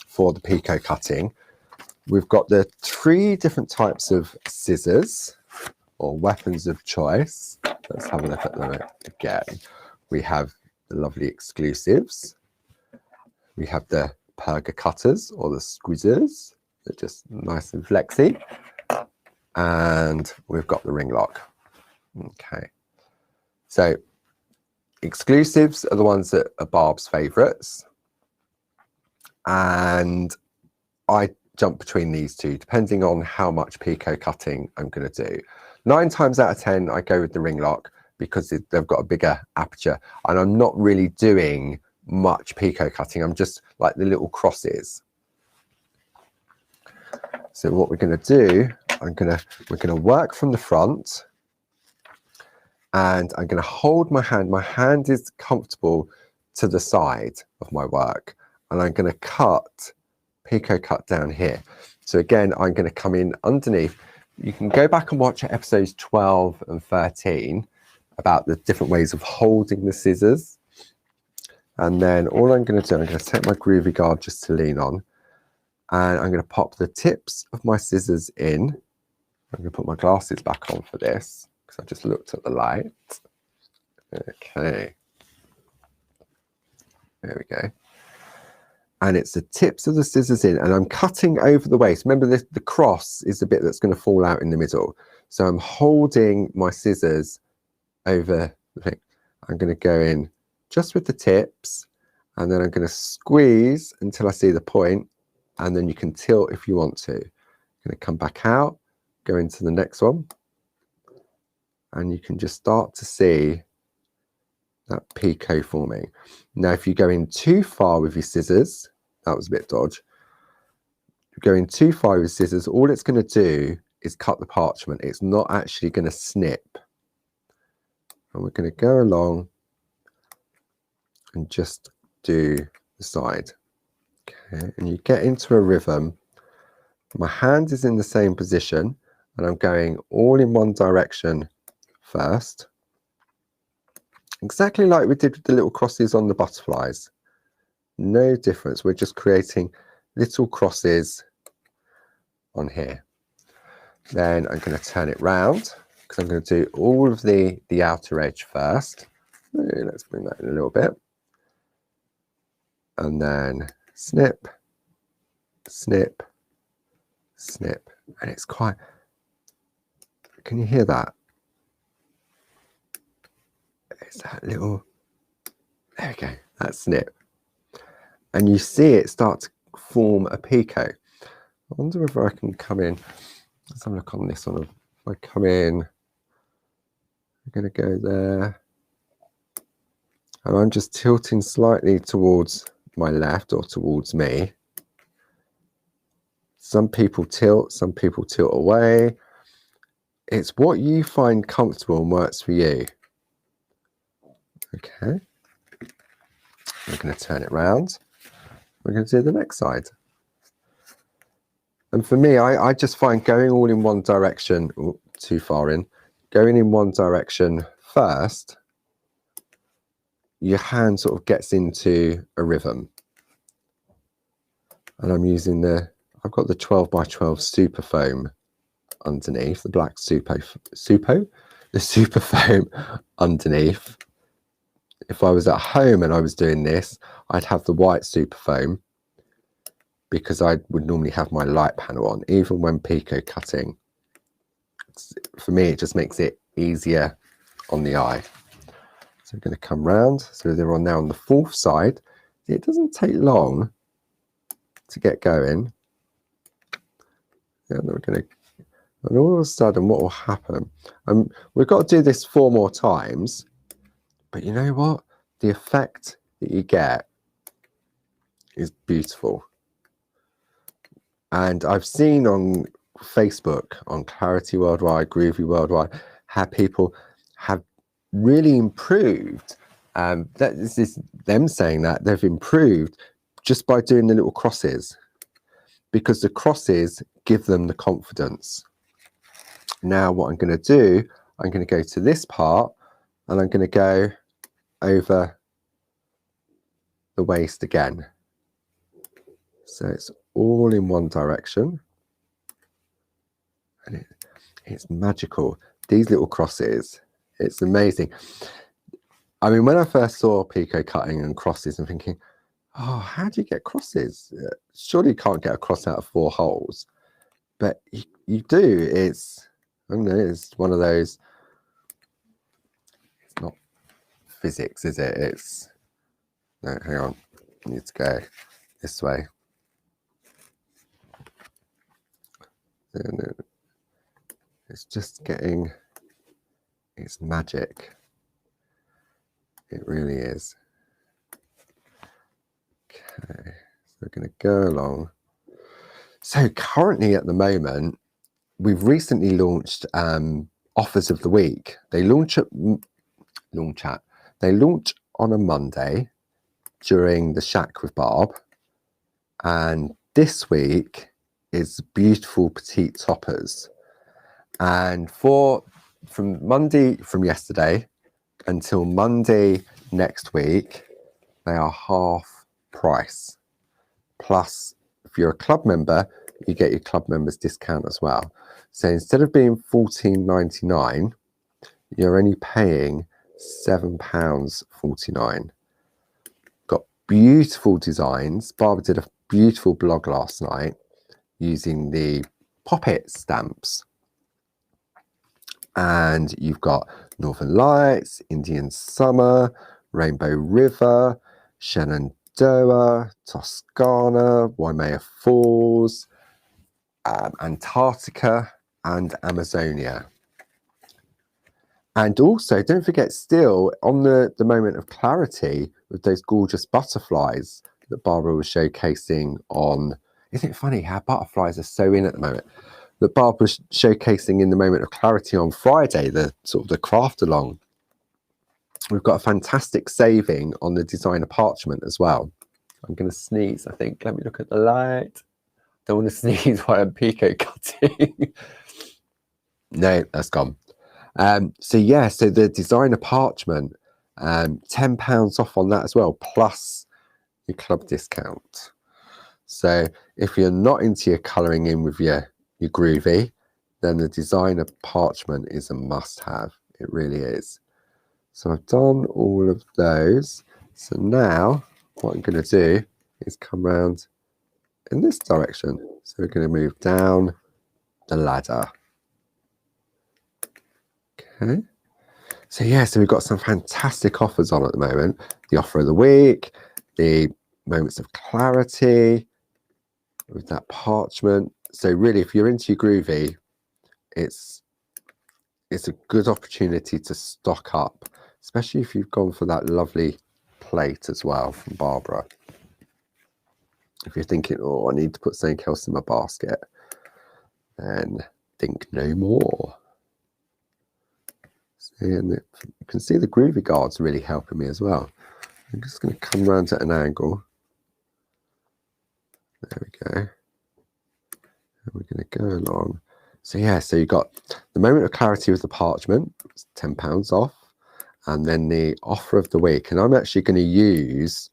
for the Picot cutting. We've got the 3 different types of scissors or weapons of choice. Let's have a look at them again. We have the lovely exclusives. We have the Picot cutters or the squizzers. They're just nice and flexy. And we've got the ring lock. Okay. So exclusives are the ones that are Barb's favourites. And I jump between these two, depending on how much Picot cutting I'm going to do. 9 times out of 10, I go with the ring lock because they've got a bigger aperture. And I'm not really doing much Picot cutting. I'm just like the little crosses. So what we're going to do, we're going to work from the front, and I'm going to hold my hand. My hand is comfortable to the side of my work, and I'm going to cut, Picot cut down here. So again, I'm going to come in underneath. You can go back and watch episodes 12 and 13 about the different ways of holding the scissors. And then all I'm going to do, I'm going to take my Groovi guard just to lean on, and I'm going to pop the tips of my scissors in. I'm going to put my glasses back on for this because I just looked at the light. Okay. There we go. And it's the tips of the scissors in, and I'm cutting over the waist. Remember, the cross is the bit that's going to fall out in the middle. So I'm holding my scissors over the thing. I'm going to go in just with the tips, and then I'm going to squeeze until I see the point, and then you can tilt if you want to. I'm going to come back out, go into the next one, and you can just start to see that Picot forming. Now, if you go in too far with your scissors, that was a bit dodge. If you go in too far with scissors, all it's going to do is cut the parchment. It's not actually going to snip. And we're going to go along and just do the side. Okay, and you get into a rhythm. My hand is in the same position, and I'm going all in one direction first. Exactly like we did with the little crosses on the butterflies. No difference. We're just creating little crosses on here. Then I'm going to turn it round because I'm going to do all of the outer edge first. Let's bring that in a little bit. And then snip, snip, snip. And it's quite, can you hear that? It's that little, there we go. that snip. And you see it start to form a picot. I wonder if I can come in. Let's have a look on this one. If I come in, I'm going to go there. And I'm just tilting slightly towards my left or towards me. Some people tilt away. It's what you find comfortable and works for you. Okay. We're going to turn it round. We're going to do the next side. And for me, I just find going all in one direction, too far in, going in one direction first, your hand sort of gets into a rhythm. And I'm using I've got the 12 by 12 super foam underneath, the black super foam underneath. If I was at home and I was doing this, I'd have the white super foam because I would normally have my light panel on, even when Picot cutting. For me, it just makes it easier on the eye. So we're going to come round. So they're on now on the fourth side. It doesn't take long to get going. And we're going to, and all of a sudden, what will happen? We've got to do this 4 more times. But you know what? The effect that you get is beautiful. And I've seen on Facebook, on Clarity Worldwide, Groovi Worldwide, how people have really improved. This is them saying that they've improved just by doing the little crosses, because the crosses give them the confidence. Now what I'm going to do, I'm going to go to this part and I'm going to go over the waist again. So it's all in one direction. And it's magical. These little crosses, it's amazing. I mean, when I first saw Picot cutting and crosses, I'm thinking, oh, how do you get crosses? Surely you can't get a cross out of 4 holes. But you do. I don't know, it's one of those, it's not physics, is it? No, hang on, I need to go this way. No. It's just getting, it's magic. It really is. Okay, so we're going to go along. So currently at the moment, we've recently launched offers of the week. They launch on a Monday during the Shack with Barb, and this week is beautiful petite toppers. And from yesterday until Monday next week, they are half price. Plus, if you're a club member, you get your club members discount as well. So instead of being $14.99, you're only paying £7.49. Got beautiful designs. Barbara did a beautiful blog last night using the Pop-It stamps. And you've got Northern Lights, Indian Summer, Rainbow River, Shenandoah, Toscana, Waimea Falls, Antarctica, and Amazonia. And also, don't forget, still on the moment of clarity with those gorgeous butterflies that Barbara was showcasing on. Isn't it funny how butterflies are so in at the moment? That Barbara was showcasing in the moment of clarity on Friday, the sort of the craft along. We've got a fantastic saving on the designer parchment as well. I'm going to sneeze, I think. Let me look at the light. Don't want to sneeze while I'm Picot cutting. No, that's gone. So the designer parchment, £10 off on that as well, plus your club discount. So if you're not into your colouring in with your Groovi, then the designer parchment is a must-have. It really is. So I've done all of those. So now what I'm going to do is come around in this direction. So we're going to move down the ladder. Okay. So we've got some fantastic offers on at the moment. the offer of the week, the moments of clarity with that parchment. So really, if you're into Groovi, it's a good opportunity to stock up, especially if you've gone for that lovely plate as well from Barbara. If you're thinking, oh, I need to put something else in my basket, then think no more. And you can see the Groovi guards really helping me as well. I'm just going to come round at an angle. There we go. And we're going to go along. So yeah, so you got the moment of clarity with the parchment, it's £10 off, and then the offer of the week. And I'm actually going to use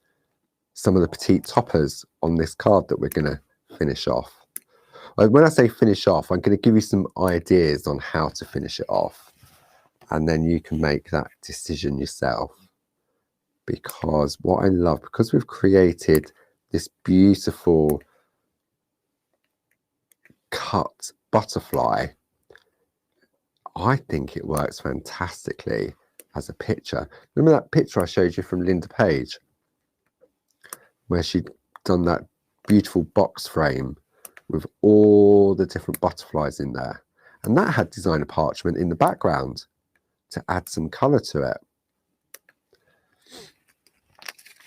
some of the Petite toppers on this card that we're going to finish off. When I say finish off, I'm going to give you some ideas on how to finish it off, and then you can make that decision yourself. Because what I love, because we've created this beautiful cut butterfly, I think it works fantastically as a picture. Remember that picture I showed you from Linda Page, where she'd done that beautiful box frame with all the different butterflies in there, and that had designer parchment in the background to add some color to it.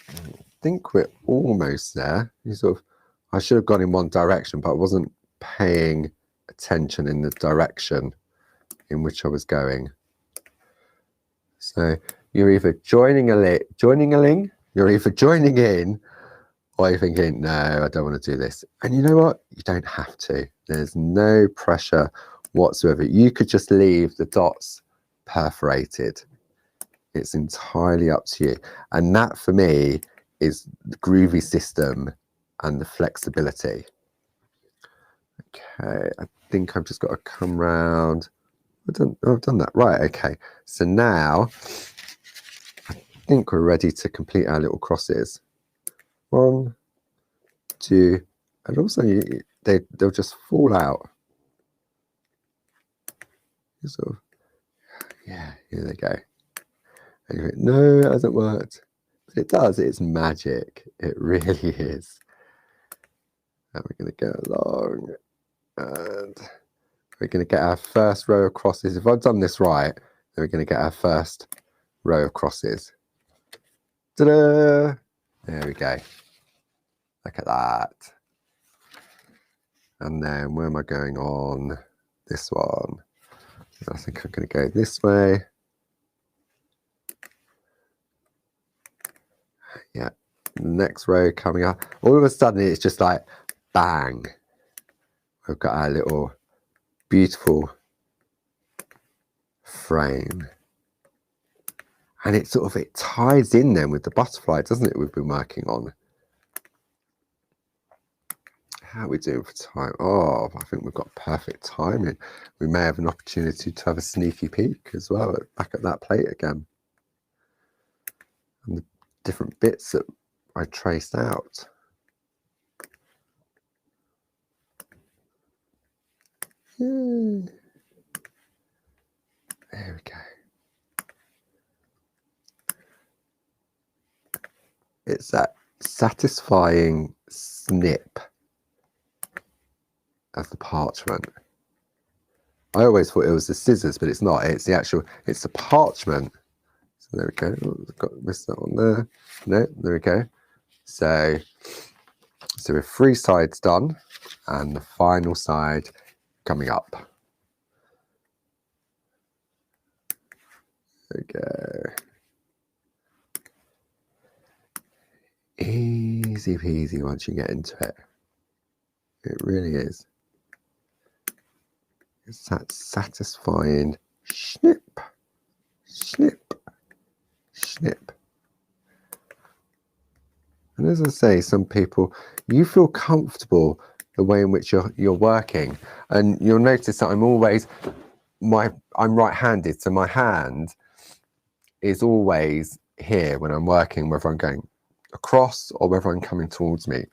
I think we're almost there. I should have gone in one direction, but I wasn't paying attention in the direction in which I was going. So you're either joining you're either joining in, or you're thinking, no, I don't want to do this. And you know what? You don't have to. There's no pressure whatsoever. You could just leave the dots perforated. It's entirely up to you. And that for me is the Groovi system and the flexibility. Okay, I think I've just got to come round. I've done that. Right, okay. So now I think we're ready to complete our little crosses. 1, 2, and also they'll just fall out. Sort of, yeah, here they go. And you think, no, it hasn't worked. But it does, it's magic. It really is. And we're going to go along, and we're going to get our first row of crosses. If I've done this right, then we're going to get our first row of crosses. Ta-da! There we go. Look at that. And then where am I going on this one? I think I'm going to go this way. Yeah, next row coming up. All of a sudden, it's just like bang. We've got our little beautiful frame. And it ties in then with the butterfly, doesn't it, we've been working on. How are we doing for time? Oh, I think we've got perfect timing. We may have an opportunity to have a sneaky peek as well, back at that plate again. And the different bits that I traced out. Yay. There we go. It's that satisfying snip of the parchment. I always thought it was the scissors, but it's not. It's the parchment. So there we go. Oh, I've got missed that one there. No, there we go. So with 3 sides done, and the final side coming up. There we go. Easy peasy once you get into it. It really is. It's that satisfying snip, snip, snip. And as I say, some people, you feel comfortable the way in which you're working, and you'll notice that I'm right-handed, so my hand is always here when I'm working, whether I'm going across or whether I'm coming towards me.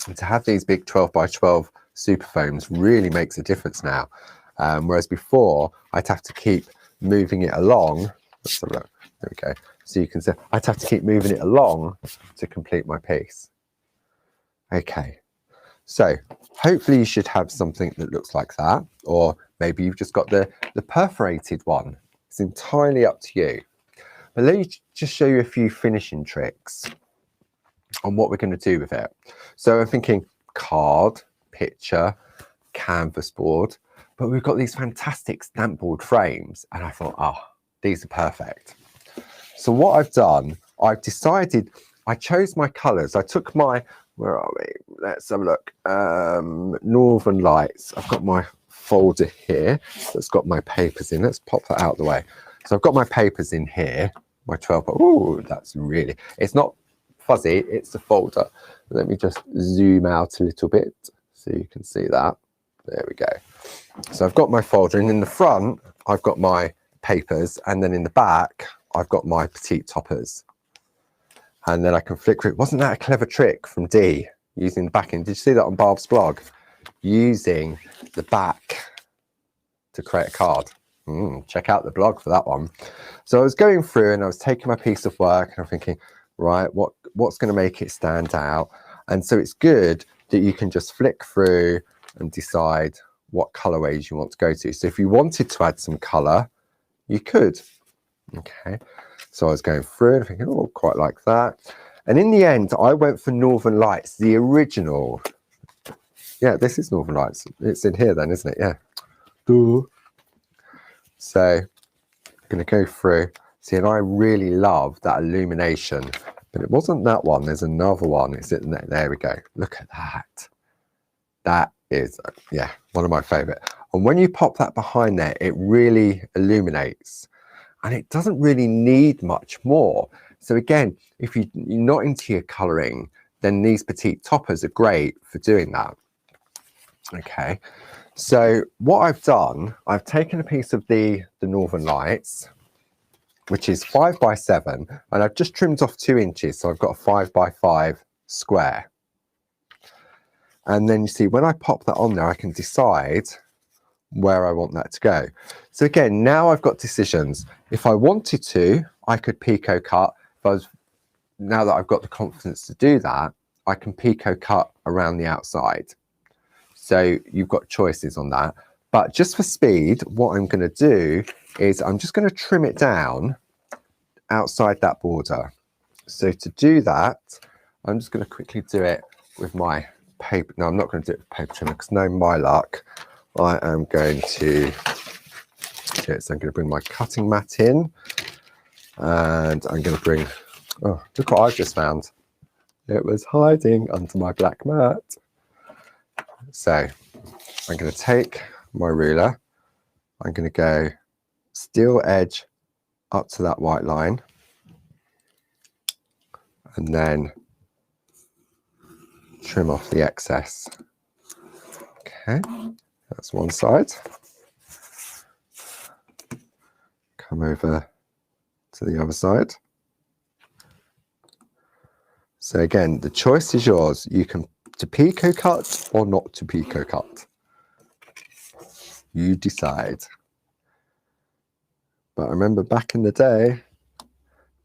And to have these big 12 by 12 super foams really makes a difference now. Whereas before, I'd have to keep moving it along. Let's have a look. There we go. So you can see, I'd have to keep moving it along to complete my piece. Okay, so hopefully you should have something that looks like that, or maybe you've just got the perforated one. It's entirely up to you. But let me just show you a few finishing tricks on what we're going to do with it. So I'm thinking card, picture, canvas board, but we've got these fantastic stamp board frames, and I thought, oh, these are perfect. So what I've done, I've decided, I chose my colors. I took my, where are we? Let's have a look. Northern Lights. I've got my folder here that's got my papers in. Let's pop that out of the way. So I've got my papers in here, my 12. Oh, that's really, it's not fuzzy, it's a folder. Let me just zoom out a little bit so you can see that. There we go. So I've got my folder, and in the front I've got my papers, and then in the back I've got my Petite toppers. And then I can flick through. Wasn't that a clever trick from Dee, using the backing? Did you see that on Barb's blog? Using the back to create a card. Check out the blog for that one. So I was going through and I was taking my piece of work and I'm thinking, right, what's going to make it stand out? And so it's good that you can just flick through and decide what colorways you want to go to. So if you wanted to add some color, you could. Okay, so I was going through and thinking, oh, quite like that. And in the end, I went for Northern Lights, the original. Yeah, this is Northern Lights. It's in here then, isn't it? Yeah. Ooh. So I'm going to go through. See, and I really love that illumination, but it wasn't that one. There's another one. It's in there. There we go. Look at that. That is, yeah, one of my favorite. And when you pop that behind there, it really illuminates. And it doesn't really need much more. So again, if you're not into your colouring, then these Petite toppers are great for doing that. Okay, so what I've done, I've taken a piece of the Northern Lights, which is 5 by 7, and I've just trimmed off 2 inches, so I've got a 5 by 5 square. And then you see, when I pop that on there, I can decide where I want that to go. So again, now I've got decisions. If I wanted to, I could Picot cut. Now that I've got the confidence to do that, I can Picot cut around the outside. So you've got choices on that. But just for speed, what I'm going to do is I'm just going to trim it down outside that border. So to do that, I'm just going to quickly do it with my paper. No, I'm not going to do it with paper trimmer because no, my luck. I am going to do it. So I'm going to bring my cutting mat in, and I'm going to bring, oh, look what I've just found. It was hiding under my black mat. So I'm going to take my ruler. I'm going to go steel edge up to that white line, and then trim off the excess. Okay, that's one side. Come over to the other side. So again, the choice is yours. You can to Picot cut or not to Picot cut. You decide. But I remember back in the day,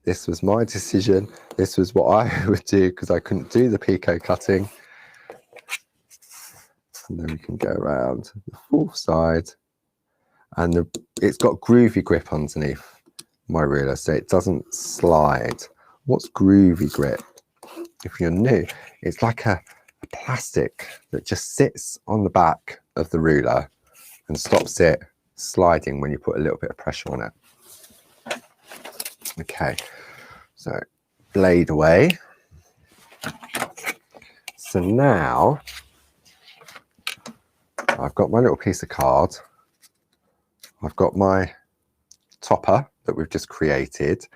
this was my decision. This was what I would do because I couldn't do the Picot cutting. And then we can go around the fourth side. And it's got Groovi grip underneath my ruler, so it doesn't slide. What's Groovi grip? If you're new, it's like a plastic that just sits on the back of the ruler and stops it sliding when you put a little bit of pressure on it. Okay, so blade away. So now I've got my little piece of card. I've got my topper that we've just created.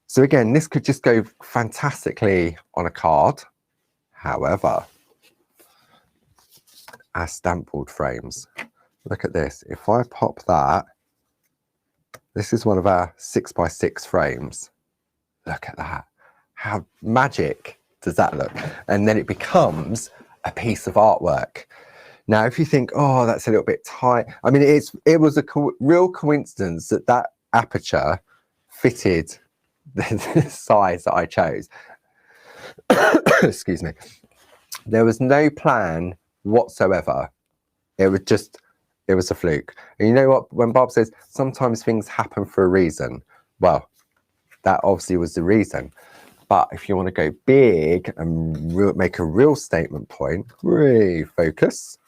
So again, this could just go fantastically on a card. However, our stamp board frames, look at this. If I pop that, this is one of our 6x6 frames. Look at that. How magic does that look? And then it becomes a piece of artwork. Now, if you think, oh, that's a little bit tight. I mean, it was a real coincidence that that aperture fitted the size that I chose. Excuse me. There was no plan whatsoever. It was a fluke. And you know what? When Bob says sometimes things happen for a reason, well, that obviously was the reason. But if you want to go big and make a real statement point, really focus,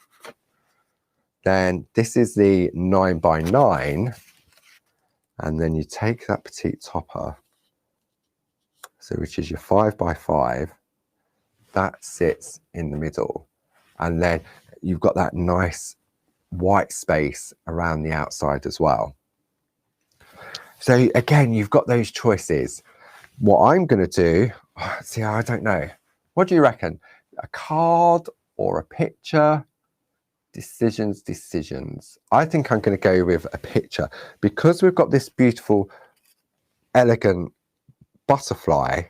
then this is the 9x9, and then you take that petite topper, so which is your 5x5, that sits in the middle, and then you've got that nice white space around the outside as well. So again, you've got those choices. What I'm going to do, see, I don't know. What do you reckon? A card or a picture? Decisions. I think I'm going to go with a picture because we've got this beautiful, elegant butterfly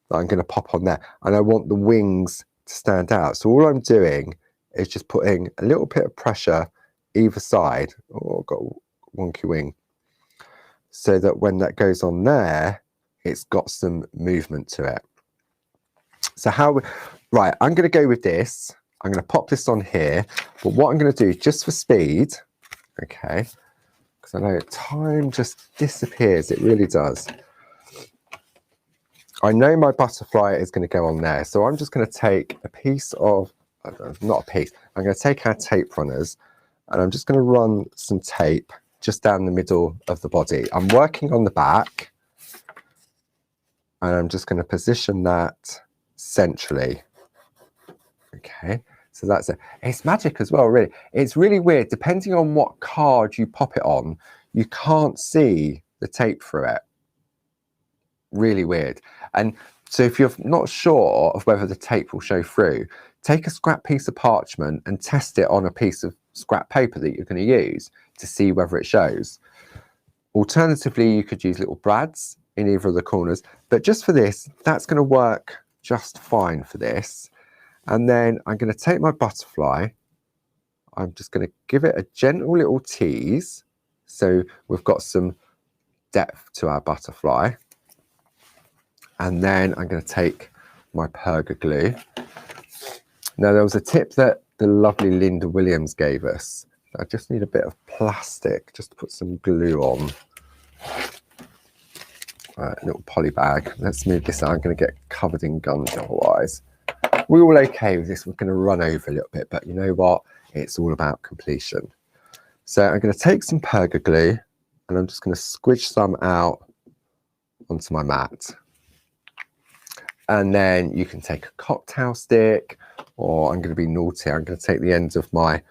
that I'm going to pop on there, and I want the wings to stand out. So all I'm doing is just putting a little bit of pressure either side. Oh, I've got a wonky wing. So that when that goes on there, it's got some movement to it. So right, I'm going to go with this. I'm going to pop this on here. But what I'm going to do, just for speed, okay, because I know time just disappears. It really does. I know my butterfly is going to go on there. So I'm just going to take a piece of, not a piece, I'm going to take our tape runners, and I'm just going to run some tape just down the middle of the body. I'm working on the back, and I'm just going to position that centrally. Okay, so that's it. It's magic as well, really. It's really weird. Depending on what card you pop it on, you can't see the tape through it. Really weird. And so if you're not sure of whether the tape will show through, take a scrap piece of parchment and test it on a piece of scrap paper that you're going to use to see whether it shows. Alternatively, you could use little brads in either of the corners, but just for this, that's going to work just fine for this. And then I'm going to take my butterfly, I'm just going to give it a gentle little tease, so we've got some depth to our butterfly. And then I'm going to take my Perga glue. Now, there was a tip that the lovely Linda Williams gave us. I just need a bit of plastic just to put some glue on. Right, little poly bag. Let's move this out. I'm going to get covered in gums otherwise. We're all okay with this. We're going to run over a little bit, but you know what? It's all about completion. So I'm going to take some Perga glue, and I'm just going to squidge some out onto my mat. And then you can take a cocktail stick, or I'm going to be naughty. I'm going to take the ends of my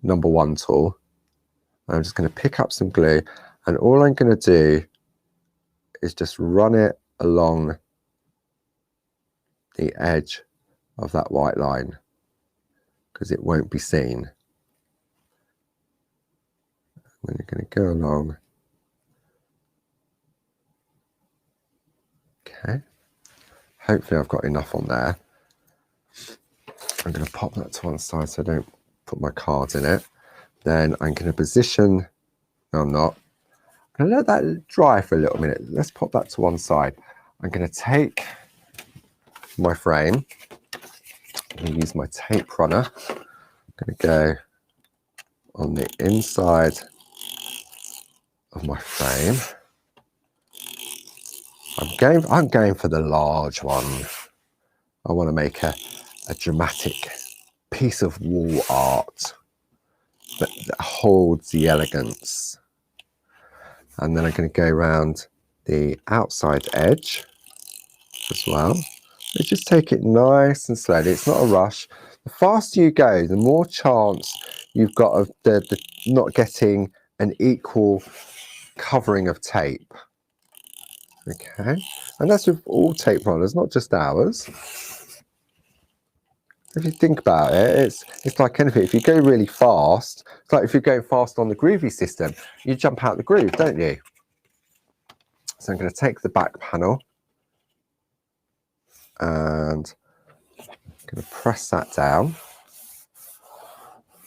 #1 tool. I'm just going to pick up some glue, and all I'm going to do is just run it along the edge of that white line, because it won't be seen. And then you're going to go along. Okay. Hopefully I've got enough on there. I'm going to pop that to one side so I don't put my cards in it. Then I'm going to position, no I'm not. I'm going to let that dry for a little minute. Let's pop that to one side. I'm going to take my frame. I'm going to use my tape runner. I'm going to go on the inside of my frame. I'm going for the large one. I want to make a dramatic piece of wall art that holds the elegance. And then I'm going to go around the outside edge as well. So just take it nice and slowly. It's not a rush. The faster you go, the more chance you've got of the not getting an equal covering of tape. Okay, and that's with all tape runners, not just ours. If you think about it, it's like anything. If you go really fast, it's like if you're going fast on the Groovi system, you jump out the groove, don't you? So I'm going to take the back panel and I'm going to press that down.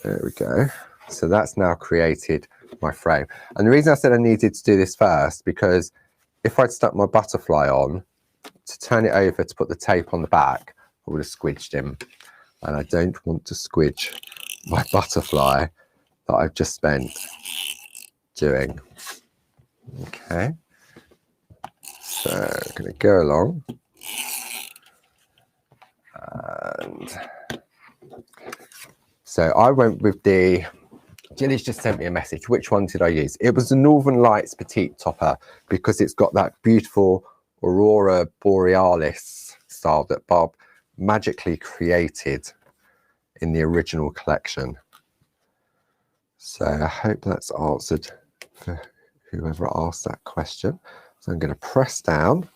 There we go. So that's now created my frame. And the reason I said I needed to do this first, because if I'd stuck my butterfly on, to turn it over to put the tape on the back, I would have squidged him. And I don't want to squidge my butterfly that I've just spent doing. Okay. So I'm going to go along. And so I went with the, Jilly's just sent me a message. Which one did I use? It was the Northern Lights Petite topper, because it's got that beautiful Aurora Borealis style that Bob magically created in the original collection. So I hope that's answered for whoever asked that question. So I'm going to press down.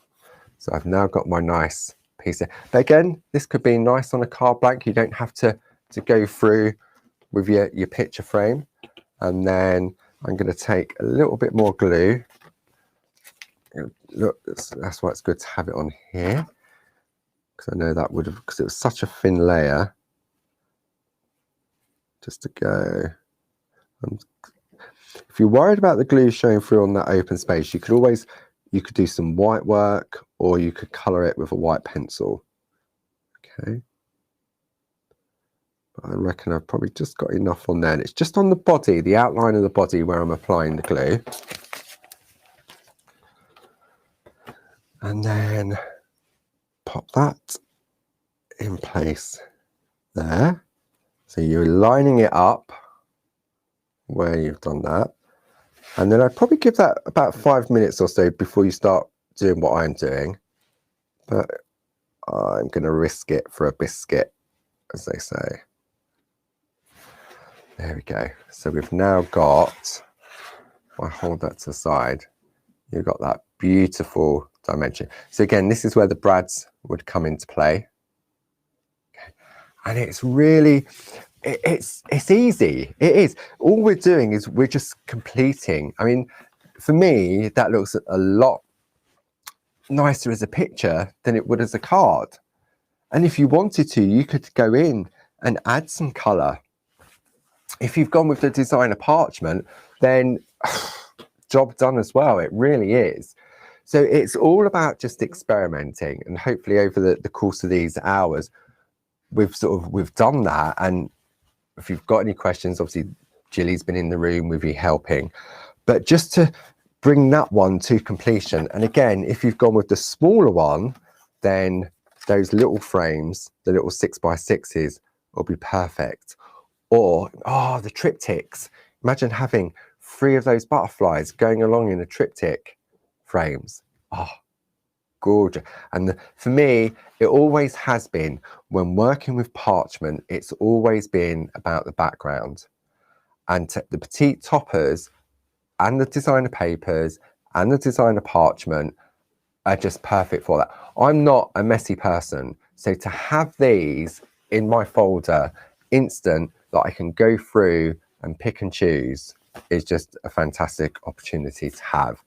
So I've now got my nice piece of, but again, this could be nice on a card blank. You don't have to go through with your picture frame. And then I'm going to take a little bit more glue. Look, that's why it's good to have it on here, because I know that would have, because it was such a thin layer. Just to go. If you're worried about the glue showing through on that open space, you could do some white work, or you could color it with a white pencil. Okay. But I reckon I've probably just got enough on there. And it's just on the body, the outline of the body, where I'm applying the glue. And then pop that in place there. So you're lining it up where you've done that. And then I'd probably give that about 5 minutes or so before you start doing what I'm doing. But I'm going to risk it for a biscuit, as they say. There we go. So we've now got, if I hold that to the side, you've got that beautiful dimension. So again, this is where the brads would come into play. Okay. And it's really, it's easy. It is. All we're doing is we're just completing. I mean, for me, that looks a lot nicer as a picture than it would as a card. And if you wanted to, you could go in and add some color. If you've gone with the designer parchment, then job done as well. It really is. So it's all about just experimenting, and hopefully over the course of these hours, we've done that. And if you've got any questions, obviously Jilly's been in the room with you helping, but just to bring that one to completion. And again, if you've gone with the smaller one, then those little frames, the little 6x6s, will be perfect. Or, oh, the triptychs. Imagine having 3 of those butterflies going along in a triptych frames. Oh, gorgeous. And for me, it always has been, when working with parchment, it's always been about the background. And the petite toppers and the designer papers and the designer parchment are just perfect for that. I'm not a messy person, so to have these in my folder instant that I can go through and pick and choose is just a fantastic opportunity to have,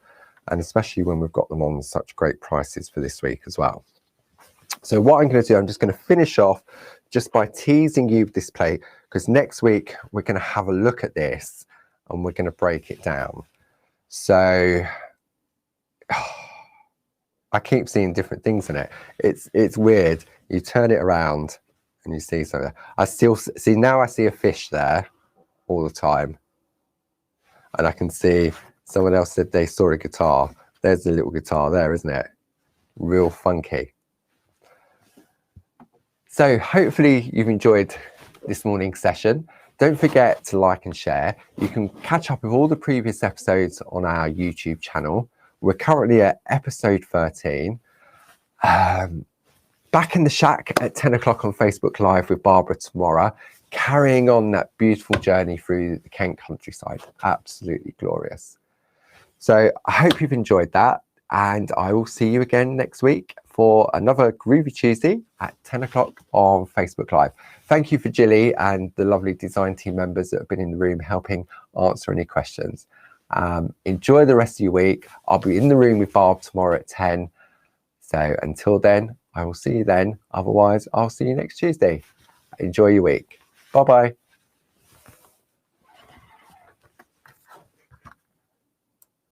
and especially when we've got them on such great prices for this week as well. So what I'm going to do, I'm just going to finish off just by teasing you with this plate, because next week we're going to have a look at this and we're going to break it down. So I keep seeing different things in it. It's weird. You turn it around and you see something. I still see, now I see a fish there all the time. And I can see, someone else said they saw a guitar. There's the little guitar there, isn't it? Real funky. So hopefully you've enjoyed this morning's session. Don't forget to like and share. You can catch up with all the previous episodes on our YouTube channel. We're currently at episode 13. Back in the shack at 10 o'clock on Facebook Live with Barbara tomorrow, carrying on that beautiful journey through the Kent countryside. Absolutely glorious. So I hope you've enjoyed that, and I will see you again next week for another Groovy Tuesday at 10 o'clock on Facebook Live. Thank you for Jilly and the lovely design team members that have been in the room helping answer any questions. Enjoy the rest of your week. I'll be in the room with Barb tomorrow at 10. So until then, I will see you then. Otherwise, I'll see you next Tuesday. Enjoy your week. Bye-bye.